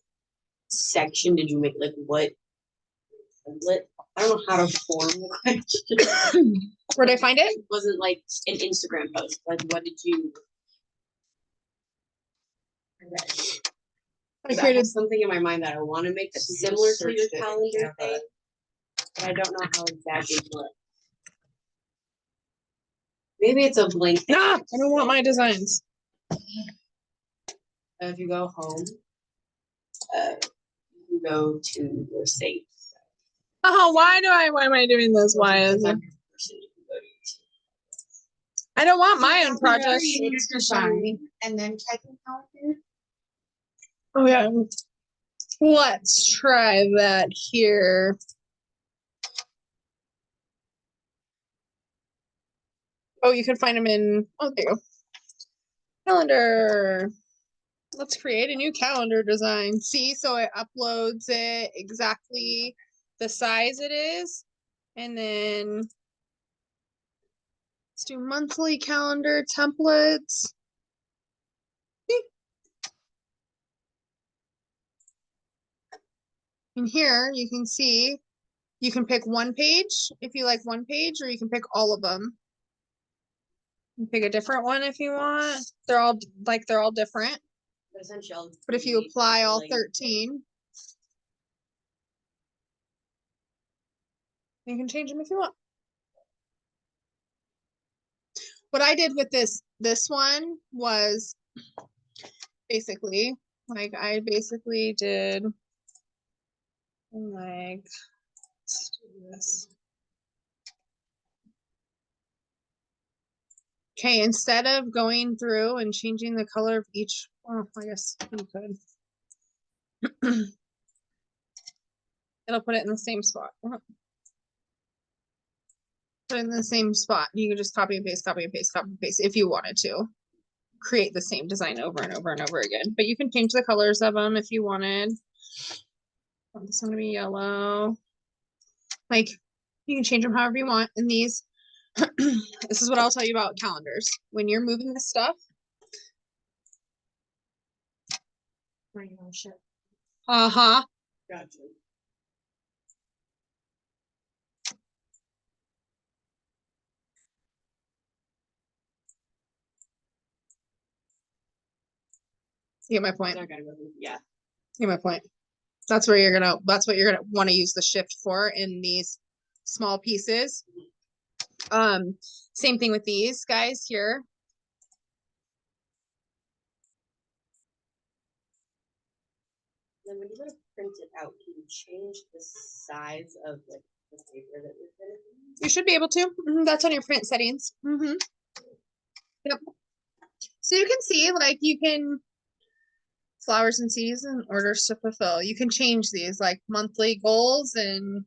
section did you make? Like what template? I don't know how to form the question. Where'd I find it? It wasn't like an Instagram post. Like what did you? I I created have something in my mind that I want to make that's similar to your calendar thing, but I don't know how exactly what. Maybe it's a blank. I don't want my designs. If you go home, you go to your save. Oh, why am I doing this? Why is it? I don't want my own project. Create your design and then type in calendar. Oh yeah. Let's try that here. Oh, you can find them in, oh, there you go. Calendar. Let's create a new calendar design. See, so it uploads it exactly the size it is. And then let's do monthly calendar templates. And here you can see, you can pick one page if you like one page, or you can pick all of them. Pick a different one if you want. They're all they're all different. But essentially, I'll But if you create apply all like- 13, you can change them if you want. What I did with this one was basically like I basically did like let's do this. Okay, instead of going through and changing the color of each, oh, I guess you could. It'll put it in the same spot. Put it in the same spot. You can just copy and paste, copy and paste, copy and paste if you wanted to. Create the same design over and over and over again. But you can change the colors of them if you wanted. I want this one to be yellow. Like, you can change them however you want. And these, this is what I'll tell you about calendars. When you're moving this stuff, uh-huh. Gotcha. You get my point. I gotta go. Yeah. You get my point. That's what you're gonna want to use the shift for in these small pieces. Same thing with these guys here. Then when you go to print it out, can you change the size of like the paper that you're printing? You should be able to. That's on your print settings. Yep. So you can see, like, you can flowers and seeds and orders to fulfill. You can change these like monthly goals and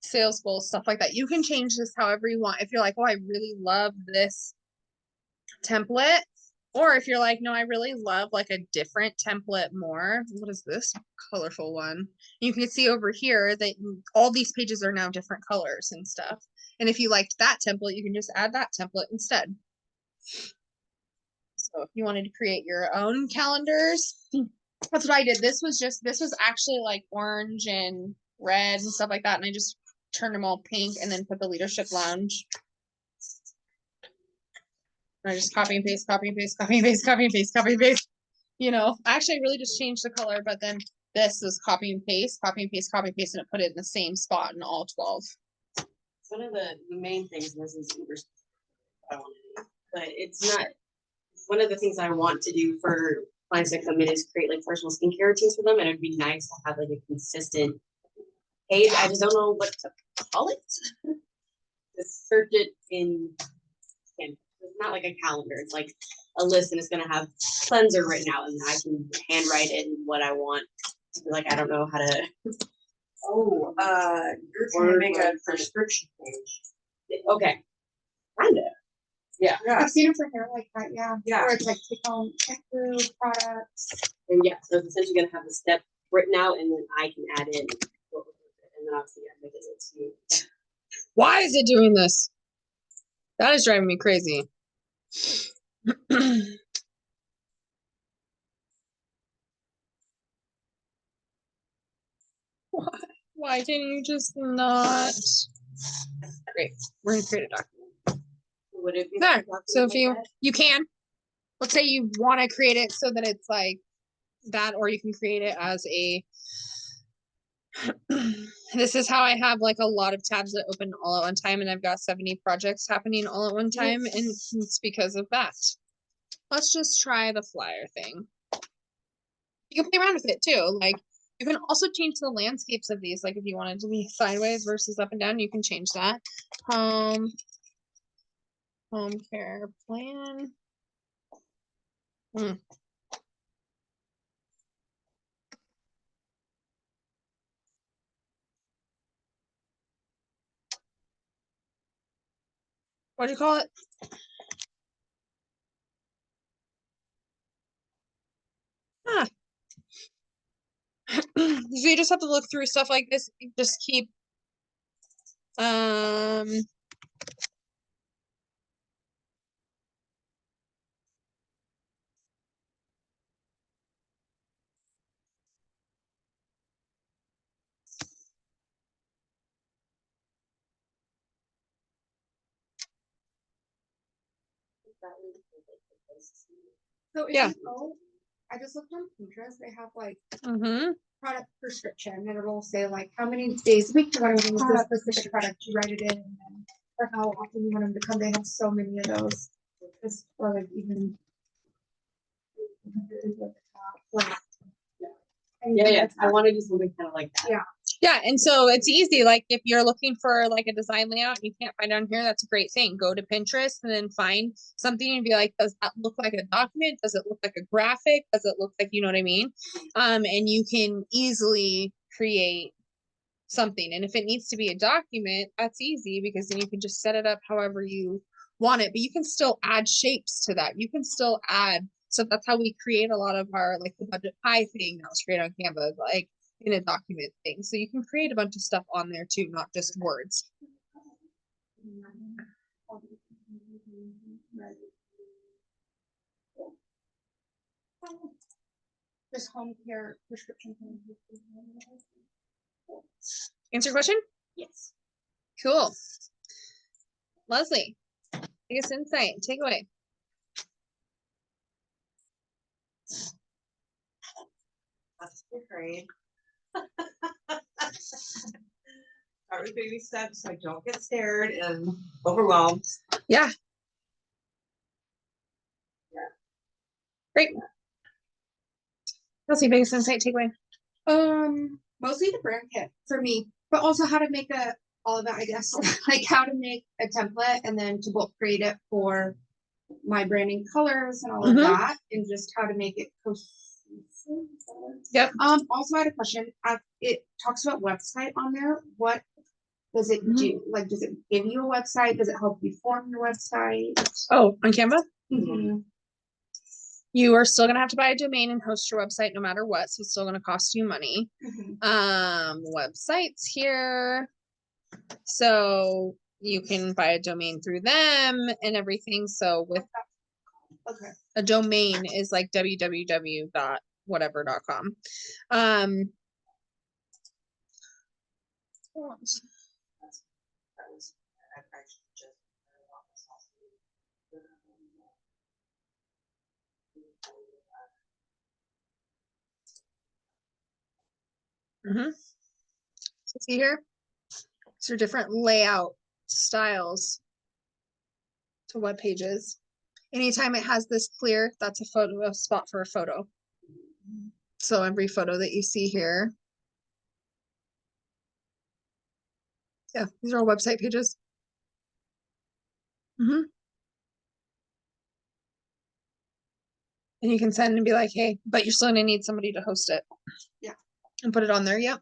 sales goals, stuff like that. You can change this however you want. If you're like, oh, I really love this template, or if you're like, no, I really love like a different template more. What is this colorful one? You can see over here that all these pages are now different colors and stuff. And if you liked that template, you can just add that template instead. So if you wanted to create your own calendars, that's what I did. This was actually like orange and red and stuff like that. And I just turned them all pink and then put the leadership lounge. And I just copy and paste, copy and paste, copy and paste, copy and paste, copy and paste. You know, actually I really just changed the color, but then this was copy and paste, copy and paste, copy and paste, and it put it in the same spot in all 12. One of the main things this is I want to do, but it's not one of the things I want to do for clients that come in is create like personal skincare routines for them, and it'd be nice to have like a consistent page. I just don't know what to call it. Just search it in Canva. It's not like a calendar. It's like a list, and it's gonna have cleanser written out, and I can handwrite it and what I want. Like I don't know how to. Oh, you're trying to make a prescription page. Okay, kinda. Yeah. I've seen it for hair like that, yeah. Yeah. Where it's like take home shampoo, products. And yeah, so it's essentially gonna have the step written out, and then I can add in what was with it, and then obviously I make it to you. Why is it doing this? That is driving me crazy. Why didn't you just not? Great, we're gonna create a document. Would it be There. like So if that? you can, let's say you want to create it so that it's like that, or you can create it as a. This is how I have like a lot of tabs that open all at one time, and I've got 70 projects happening all at one time, and it's because of that. Let's just try the flyer thing. You can play around with it too. Like you can also change the landscapes of these. Like if you wanted to be sideways versus up and down, you can change that. Home care plan. What do you call it? Ah. So you just have to look through stuff like this. Just keep So if Yeah. you go, I just looked on Pinterest, they have like Mm-hmm. product prescription and it'll say like how many days a week you want to use this specific product, you write it in and then, or how often you want them to come. They have so many of those. Just or like even like, Yeah. I want to do something kind of like that. Yeah. Yeah, and so it's easy. Like if you're looking for like a design layout and you can't find it on here, that's a great thing. Go to Pinterest and then find something and be like, does that look like a document? Does it look like a graphic? Does it look like, you know what I mean? And you can easily create something. And if it needs to be a document, that's easy because then you can just set it up however you want it. But you can still add shapes to that. You can still add. So that's how we create a lot of our like the budget pie thing that was created on Canva, like in a document thing. So you can create a bunch of stuff on there too, not just words. this home care prescription. Answer your question? Yes. Cool. Leslie, biggest insight, takeaway. Not to be afraid. Start with baby steps so I don't get scared and overwhelmed. Yeah. Great. Leslie, biggest insight, takeaway. Mostly the brand kit for me, but also how to make all of it, I guess, like how to make a template and then to both create it for my branding colors and all of Mhm. that, and just how to make it cohesive. Yep. Also I had a question. It talks about website on there. What does it Mhm. do? Like, does it give you a website? Does it help you form your website? Oh, on Canva? Mhm. You are still gonna have to buy a domain and host your website no matter what, so it's still gonna cost you money. Mhm. Websites here. So you can buy a domain through them and everything. So with Okay. a domain is like www.whatever.com. That was, I actually just. So see here, these are different layout styles to web pages. Anytime it has this clear, that's a photo, a spot for a photo. So every photo that you see here. Yeah, these are all website pages. And you can send and be like, hey, but you're still gonna need somebody to host it. Yeah. And put it on there. Yep.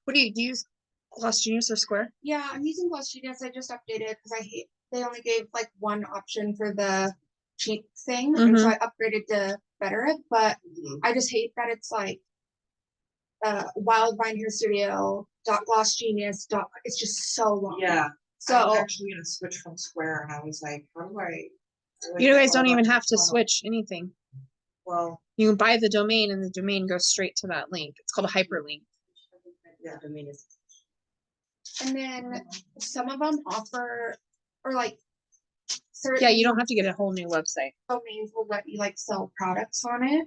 What do you use? Gloss Genius or Square? Yeah, I'm using Gloss Genius. I just updated because they only gave like one option for the cheap thing, and so I upgraded to better it. But I just hate that it's like Wild Vine Hair Studio .Gloss Genius . It's just so long. Yeah. I So was actually gonna switch from Square and I was like, how do I? You guys don't even have to switch anything. Well, You can buy the domain and the domain goes straight to that link. It's called a hyperlink. Yeah, I mean, it's. and then some of them offer or like certain Yeah, you don't have to get a whole new website. domains will let you like sell products on it,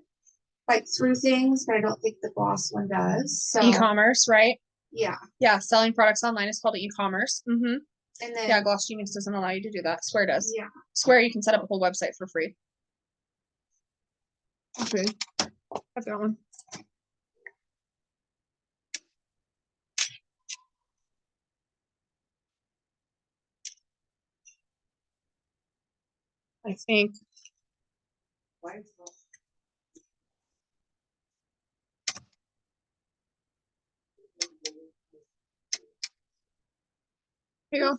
like through things, but I don't think the Gloss one does. So E-commerce, right? yeah, Yeah, selling products online is called e-commerce. and then Yeah, Gloss Genius doesn't allow you to do that. Square does. yeah. Square, you can set up a whole website for free. Okay, I've got one. I think. why is that? Here you go.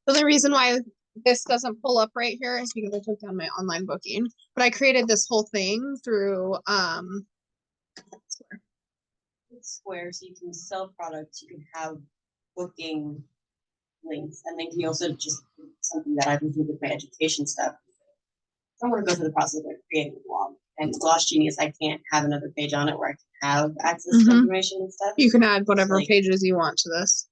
The only reason why this doesn't pull up right here is because I took down my online booking. But I created this whole thing through Square. Square, so you can sell products, you can have booking links, and then can you also just something that I've been doing with my education stuff. I want to go through the process of creating a blog. And Gloss Genius, I can't have another page on it where I can have access to Mhm. information and stuff. You can add whatever Like- pages you want to this.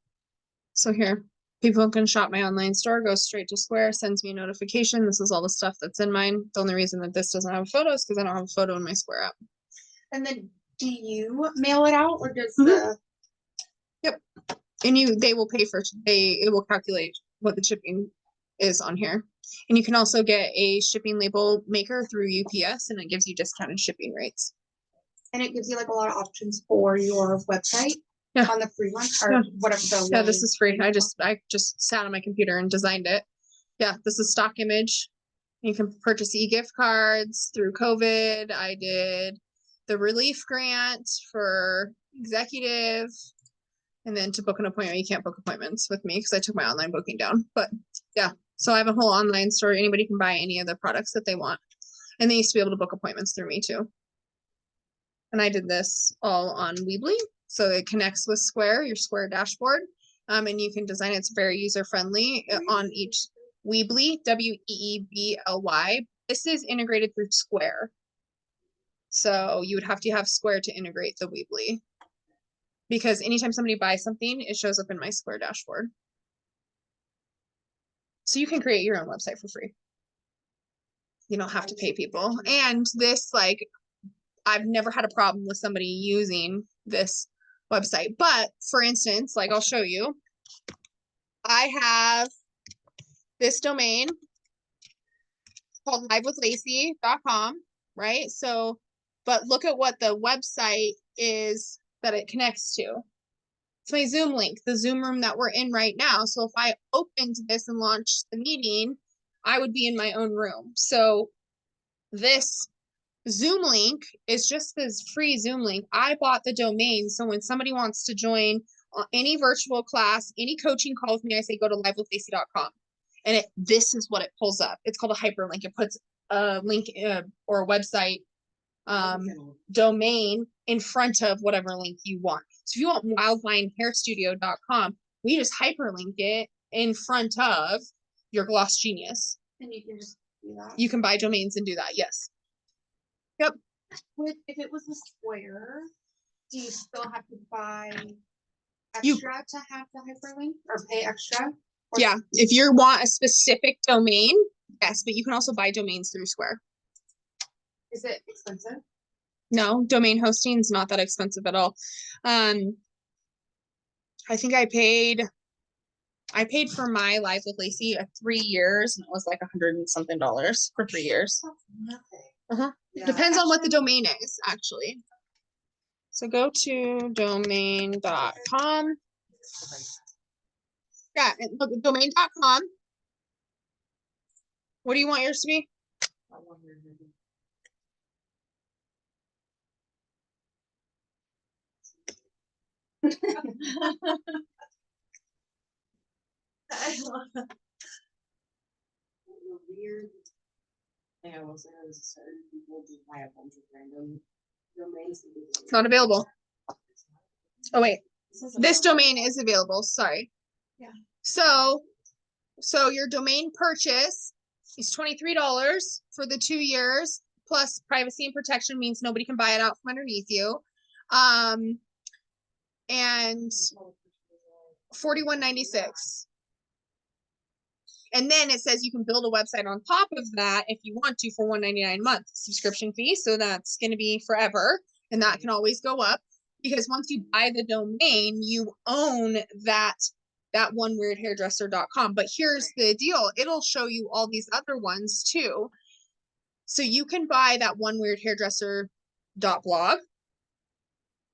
So here, People can shop my online store, go straight to Square, sends me a notification. This is all the stuff that's in mine. The only reason that this doesn't have photos because I don't have a photo in my Square app. And then do you mail it out or does Mhm. the, And they will pay for it will calculate what the shipping is on here. And you can also get a shipping label maker through UPS and it gives you discounted shipping rates. and it gives you like a lot of options for your website Yeah. on the free one or Yeah. whatever the Yeah, one this is free. I just sat on my computer and designed it. Yeah, this is stock image. You can purchase e-gift cards through COVID. I did the relief grant for executive. And then to book an appointment, you can't book appointments with me because I took my online booking down. But yeah, so I have a whole online store. Anybody can buy any of the products that they want. And they used to be able to book appointments through me too. And I did this all on Weebly. So it connects with Square, your Square dashboard. And you can design it. It's very user-friendly on each Weebly, Weebly. This is integrated through Square. So you would have to have Square to integrate the Weebly. Because anytime somebody buys something, it shows up in my Square dashboard. So you can create your own website for free. You don't have to pay people. And this, like, I've never had a problem with somebody using this website. But for instance, like I'll show you, I have this domain called livewithlacy.com, right? So, but look at what the website is that it connects to. It's my Zoom link, the Zoom room that we're in right now. So if I opened this and launched the meeting, I would be in my own room. So this Zoom link is just this free Zoom link. I bought the domain. So when somebody wants to join any virtual class, any coaching call with me, I say, go to livewithlacy.com. And this is what it pulls up. It's called a hyperlink. It puts a link or a website domain in front of whatever link you want. So if you want wildlinehairstudio.com, we just hyperlink it in front of your Gloss Genius. and you can just do that. You can buy domains and do that. Yes. Yep. If it was a Square, do you still have to buy You- extra to have the hyperlink or pay extra? Or Yeah. If you want a specific domain, yes, but you can also buy domains through Square. is it expensive? No, domain hosting is not that expensive at all. I think I paid for my Live with Lacey 3 years and it was like $100 and something for 3 years. Nothing. Yeah, Depends on what the domain is, actually. So go to domain.com. Yeah, and look at domain.com. What do you want yours to be? The weird thing I will say is certain people just buy a bunch of random domains. It's not available. Oh wait, this domain is available. Sorry. Yeah. So your domain purchase is $23 for the 2 years, plus privacy and protection means nobody can buy it out from underneath you. And $41.96. And then it says you can build a website on top of that if you want to for $199 a month subscription fee. So that's going to be forever. And that can always go up because once you buy the domain, you own that oneweirdhairdresser.com. But here's the deal. It'll show you all these other ones too. So you can buy that oneweirdhairdresser.blog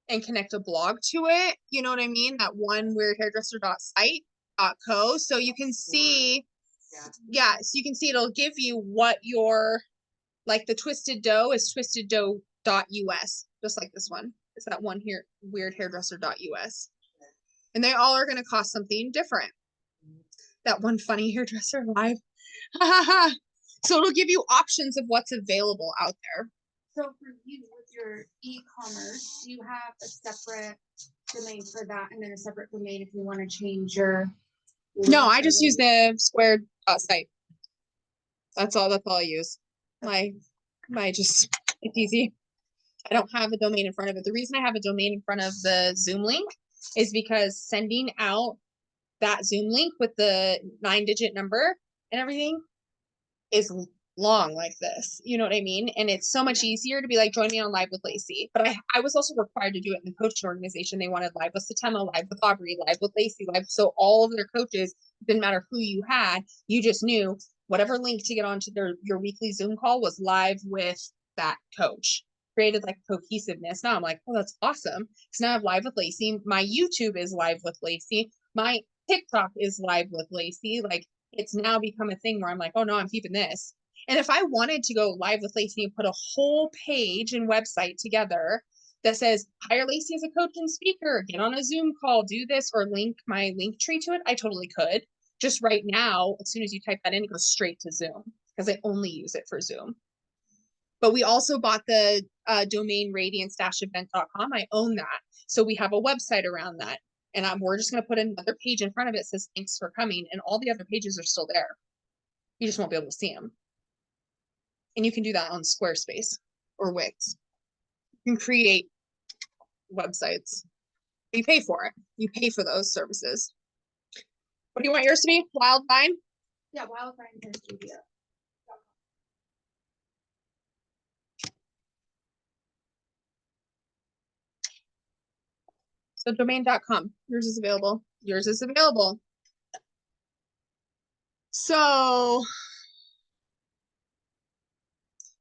and connect a blog to it. You know what I mean? That oneweirdhairdresser.site.co. So you can see, yeah, so you can see it'll give you what your, like the Twisted Dough is twisteddough.us, just like this one. It's that one here, weirdhairdresser.us. And they all are going to cost something different. That one funny hairdresser live. So it'll give you options of what's available out there. So for you with your e-commerce, you have a separate domain for that and then a separate domain if you want to change your. No, I just use the Square site. That's all I use. It's easy. I don't have a domain in front of it. The reason I have a domain in front of the Zoom link is because sending out that Zoom link with the 9-digit number and everything is long like this. You know what I mean? And it's so much easier to be like, join me on Live with Lacey. But I was also required to do it in the coaching organization. They wanted Live with Satema, Live with Aubrey, Live with Lacey, Live. So all of their coaches, didn't matter who you had, you just knew whatever link to get onto your weekly Zoom call was live with that coach. Created like cohesiveness. Now I'm like, oh, that's awesome. Because now I have Live with Lacey. My YouTube is Live with Lacey. My TikTok is Live with Lacey. Like, it's now become a thing where I'm like, oh no, I'm keeping this. And if I wanted to go Live with Lacey and put a whole page and website together that says, hire Lacey as a coach and speaker, get on a Zoom call, do this, or link my link tree to it, I totally could. Just right now, as soon as you type that in, it goes straight to Zoom because I only use it for Zoom. But we also bought the domain radiance-event.com. I own that. So we have a website around that. And we're just going to put another page in front of it that says, thanks for coming. And all the other pages are still there. You just won't be able to see them. And you can do that on Squarespace or Wix. You can create websites. You pay for it. You pay for those services. What do you want yours to be? Wild Vine? Yeah, Wildfire Hair Studio. So domain.com. Yours is available. Yours is available. So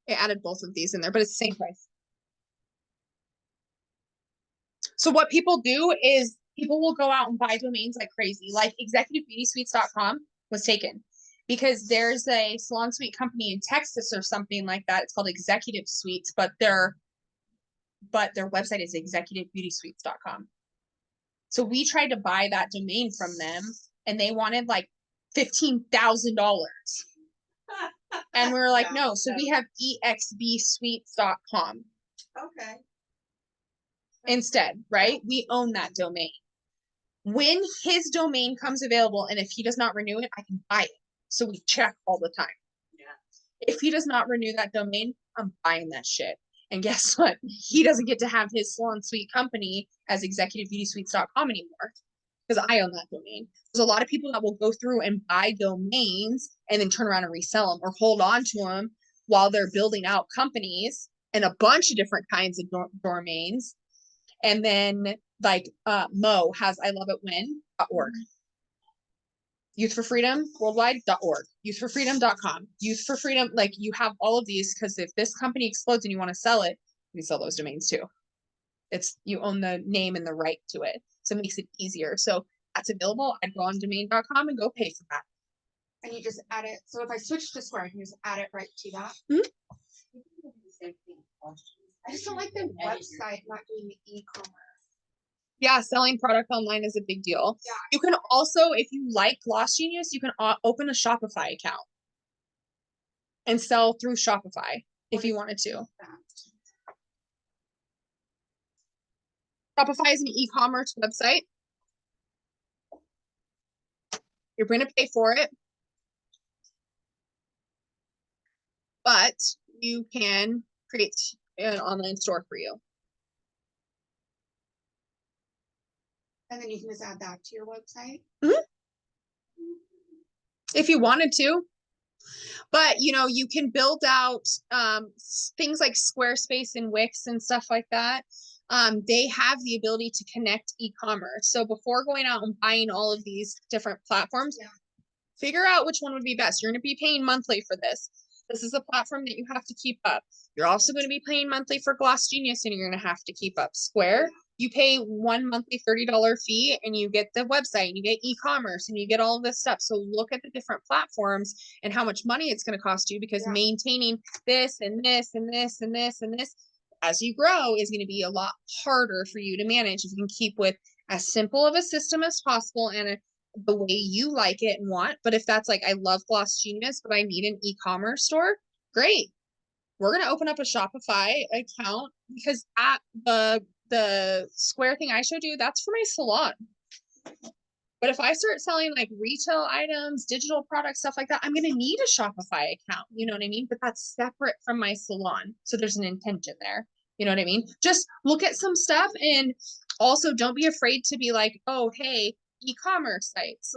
I added both of these in there, but it's the same price. So what people do is people will go out and buy domains like crazy. Like executivebeautysuites.com was taken because there's a salon suite company in Texas or something like that. It's called Executive Suites, but their website is executivebeautysuites.com. So we tried to buy that domain from them and they wanted like $15,000. And we were like, no. So we have exbsuites.com Okay. instead, right? We own that domain. When his domain comes available, and if he does not renew it, I can buy it. So we check all the time. Yeah. If he does not renew that domain, I'm buying that shit. And guess what? He doesn't get to have his salon suite company as executivebeautysuites.com anymore because I own that domain. There's a lot of people that will go through and buy domains and then turn around and resell them or hold on to them while they're building out companies and a bunch of different kinds of domains. And then like Mo has iloveitwhen.org. Youth for Freedom worldwide.org, youthforfreedom.com, Youth for Freedom. Like you have all of these because if this company explodes and you want to sell it, you can sell those domains too. It's you own the name and the right to it. So it makes it easier. So that's available. I'd go on domain.com and go pay for that. And you just add it. So if I switch to Square, I can just add it right to that. I just don't like the website not doing the e-commerce. Yeah, selling product online is a big deal. Yeah. You can also, if you like Gloss Genius, you can open a Shopify account and sell through Shopify if you wanted to. Shopify is an e-commerce website. You're going to pay for it, but you can create an online store for you. And then you can just add that to your website. If you wanted to. But, you know, you can build out things like Squarespace and Wix and stuff like that. They have the ability to connect e-commerce. So before going out and buying all of these different platforms, figure out which one would be best. You're going to be paying monthly for this. This is a platform that you have to keep up. You're also going to be paying monthly for Gloss Genius and you're going to have to keep up. Square, you pay one monthly $30 fee and you get the website and you get e-commerce and you get all of this stuff. So look at the different platforms and how much money it's going to cost you because maintaining this and this and this and this and this as you grow is going to be a lot harder for you to manage if you can keep with as simple of a system as possible and the way you like it and want. But if that's like, I love Gloss Genius, but I need an e-commerce store, great. We're going to open up a Shopify account because at the Square thing I showed you, that's for my salon. But if I start selling like retail items, digital products, stuff like that, I'm going to need a Shopify account. You know what I mean? But that's separate from my salon. So there's an intention there. You know what I mean? Just look at some stuff and also don't be afraid to be like, oh, hey, e-commerce sites.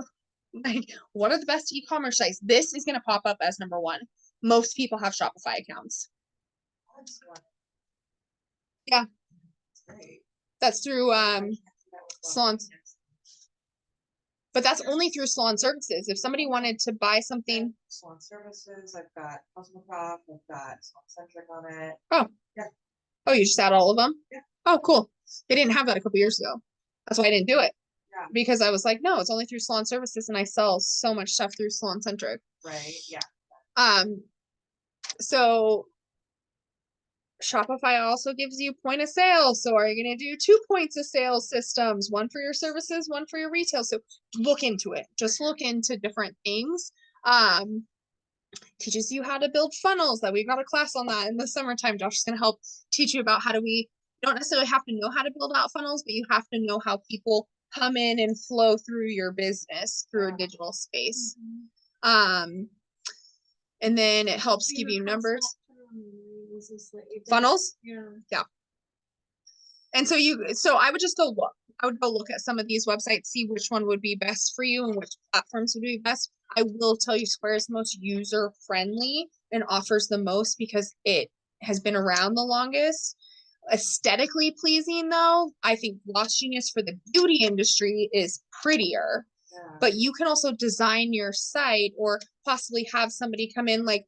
Like, what are the best e-commerce sites? This is going to pop up as number one. Most people have Shopify accounts. Yeah. Great. That's through salons. But that's only through salon services. If somebody wanted to buy something. Salon services, I've got Cosmocraft, I've got Salon Centric on it. Oh. Yeah. Oh, you just add all of them? Yeah. Oh, cool. They didn't have that a couple years ago. That's why I didn't do it. Yeah. Because I was like, no, it's only through salon services, and I sell so much stuff through Salon Centric. Right, yeah. So Shopify also gives you point of sale. So are you going to do 2 points of sale systems, one for your services, one for your retail? So look into it. Just look into different things. Teaches you how to build funnels. That we've got a class on that in the summertime. Josh is going to help teach you about how do we, you don't necessarily have to know how to build out funnels, but you have to know how people come in and flow through your business through a digital space. And then it helps give you numbers. Funnels? Yeah. And so I would just go look. I would go look at some of these websites, see which one would be best for you and which platforms would be best. I will tell you Square is the most user friendly and offers the most because it has been around the longest. Aesthetically pleasing though, I think Gloss Genius for the beauty industry is prettier. Yeah. But you can also design your site or possibly have somebody come in, like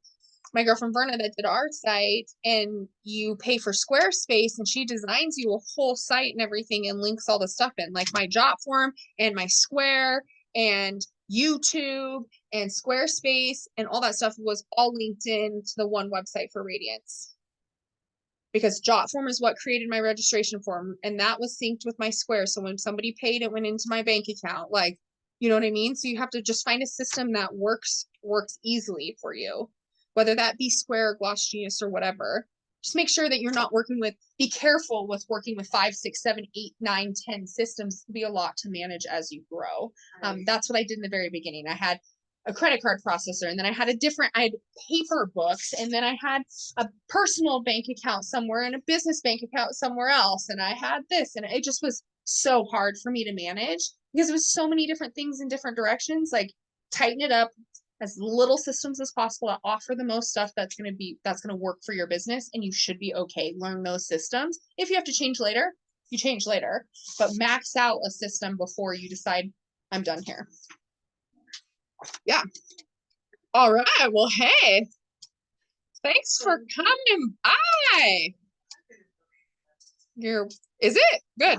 my girlfriend Verna that did our site, and you pay for Squarespace and she designs you a whole site and everything and links all the stuff in, like my Jot form and my Square and YouTube and Squarespace and all that stuff was all linked in to the one website for Radiance. Because Jot form is what created my registration form, and that was synced with my Square. So when somebody paid, it went into my bank account. Like, you know what I mean? So you have to just find a system that works easily for you, whether that be Square, or Gloss Genius, or whatever. Just make sure that you're not working with, be careful with working with 5, 6, 7, 8, 9, 10 systems. It can be a lot to manage as you grow. That's what I did in the very beginning. I had a credit card processor, and then I had I had paper books, and then I had a personal bank account somewhere and a business bank account somewhere else. And I had this, and it just was so hard for me to manage because it was so many different things in different directions. Like, tighten it up, as little systems as possible that offer the most stuff that's going to work for your business, and you should be okay. Learn those systems. If you have to change later, you change later, but max out a system before you decide I'm done here. Yeah. All right. Well, hey, thanks for coming by. Is it good?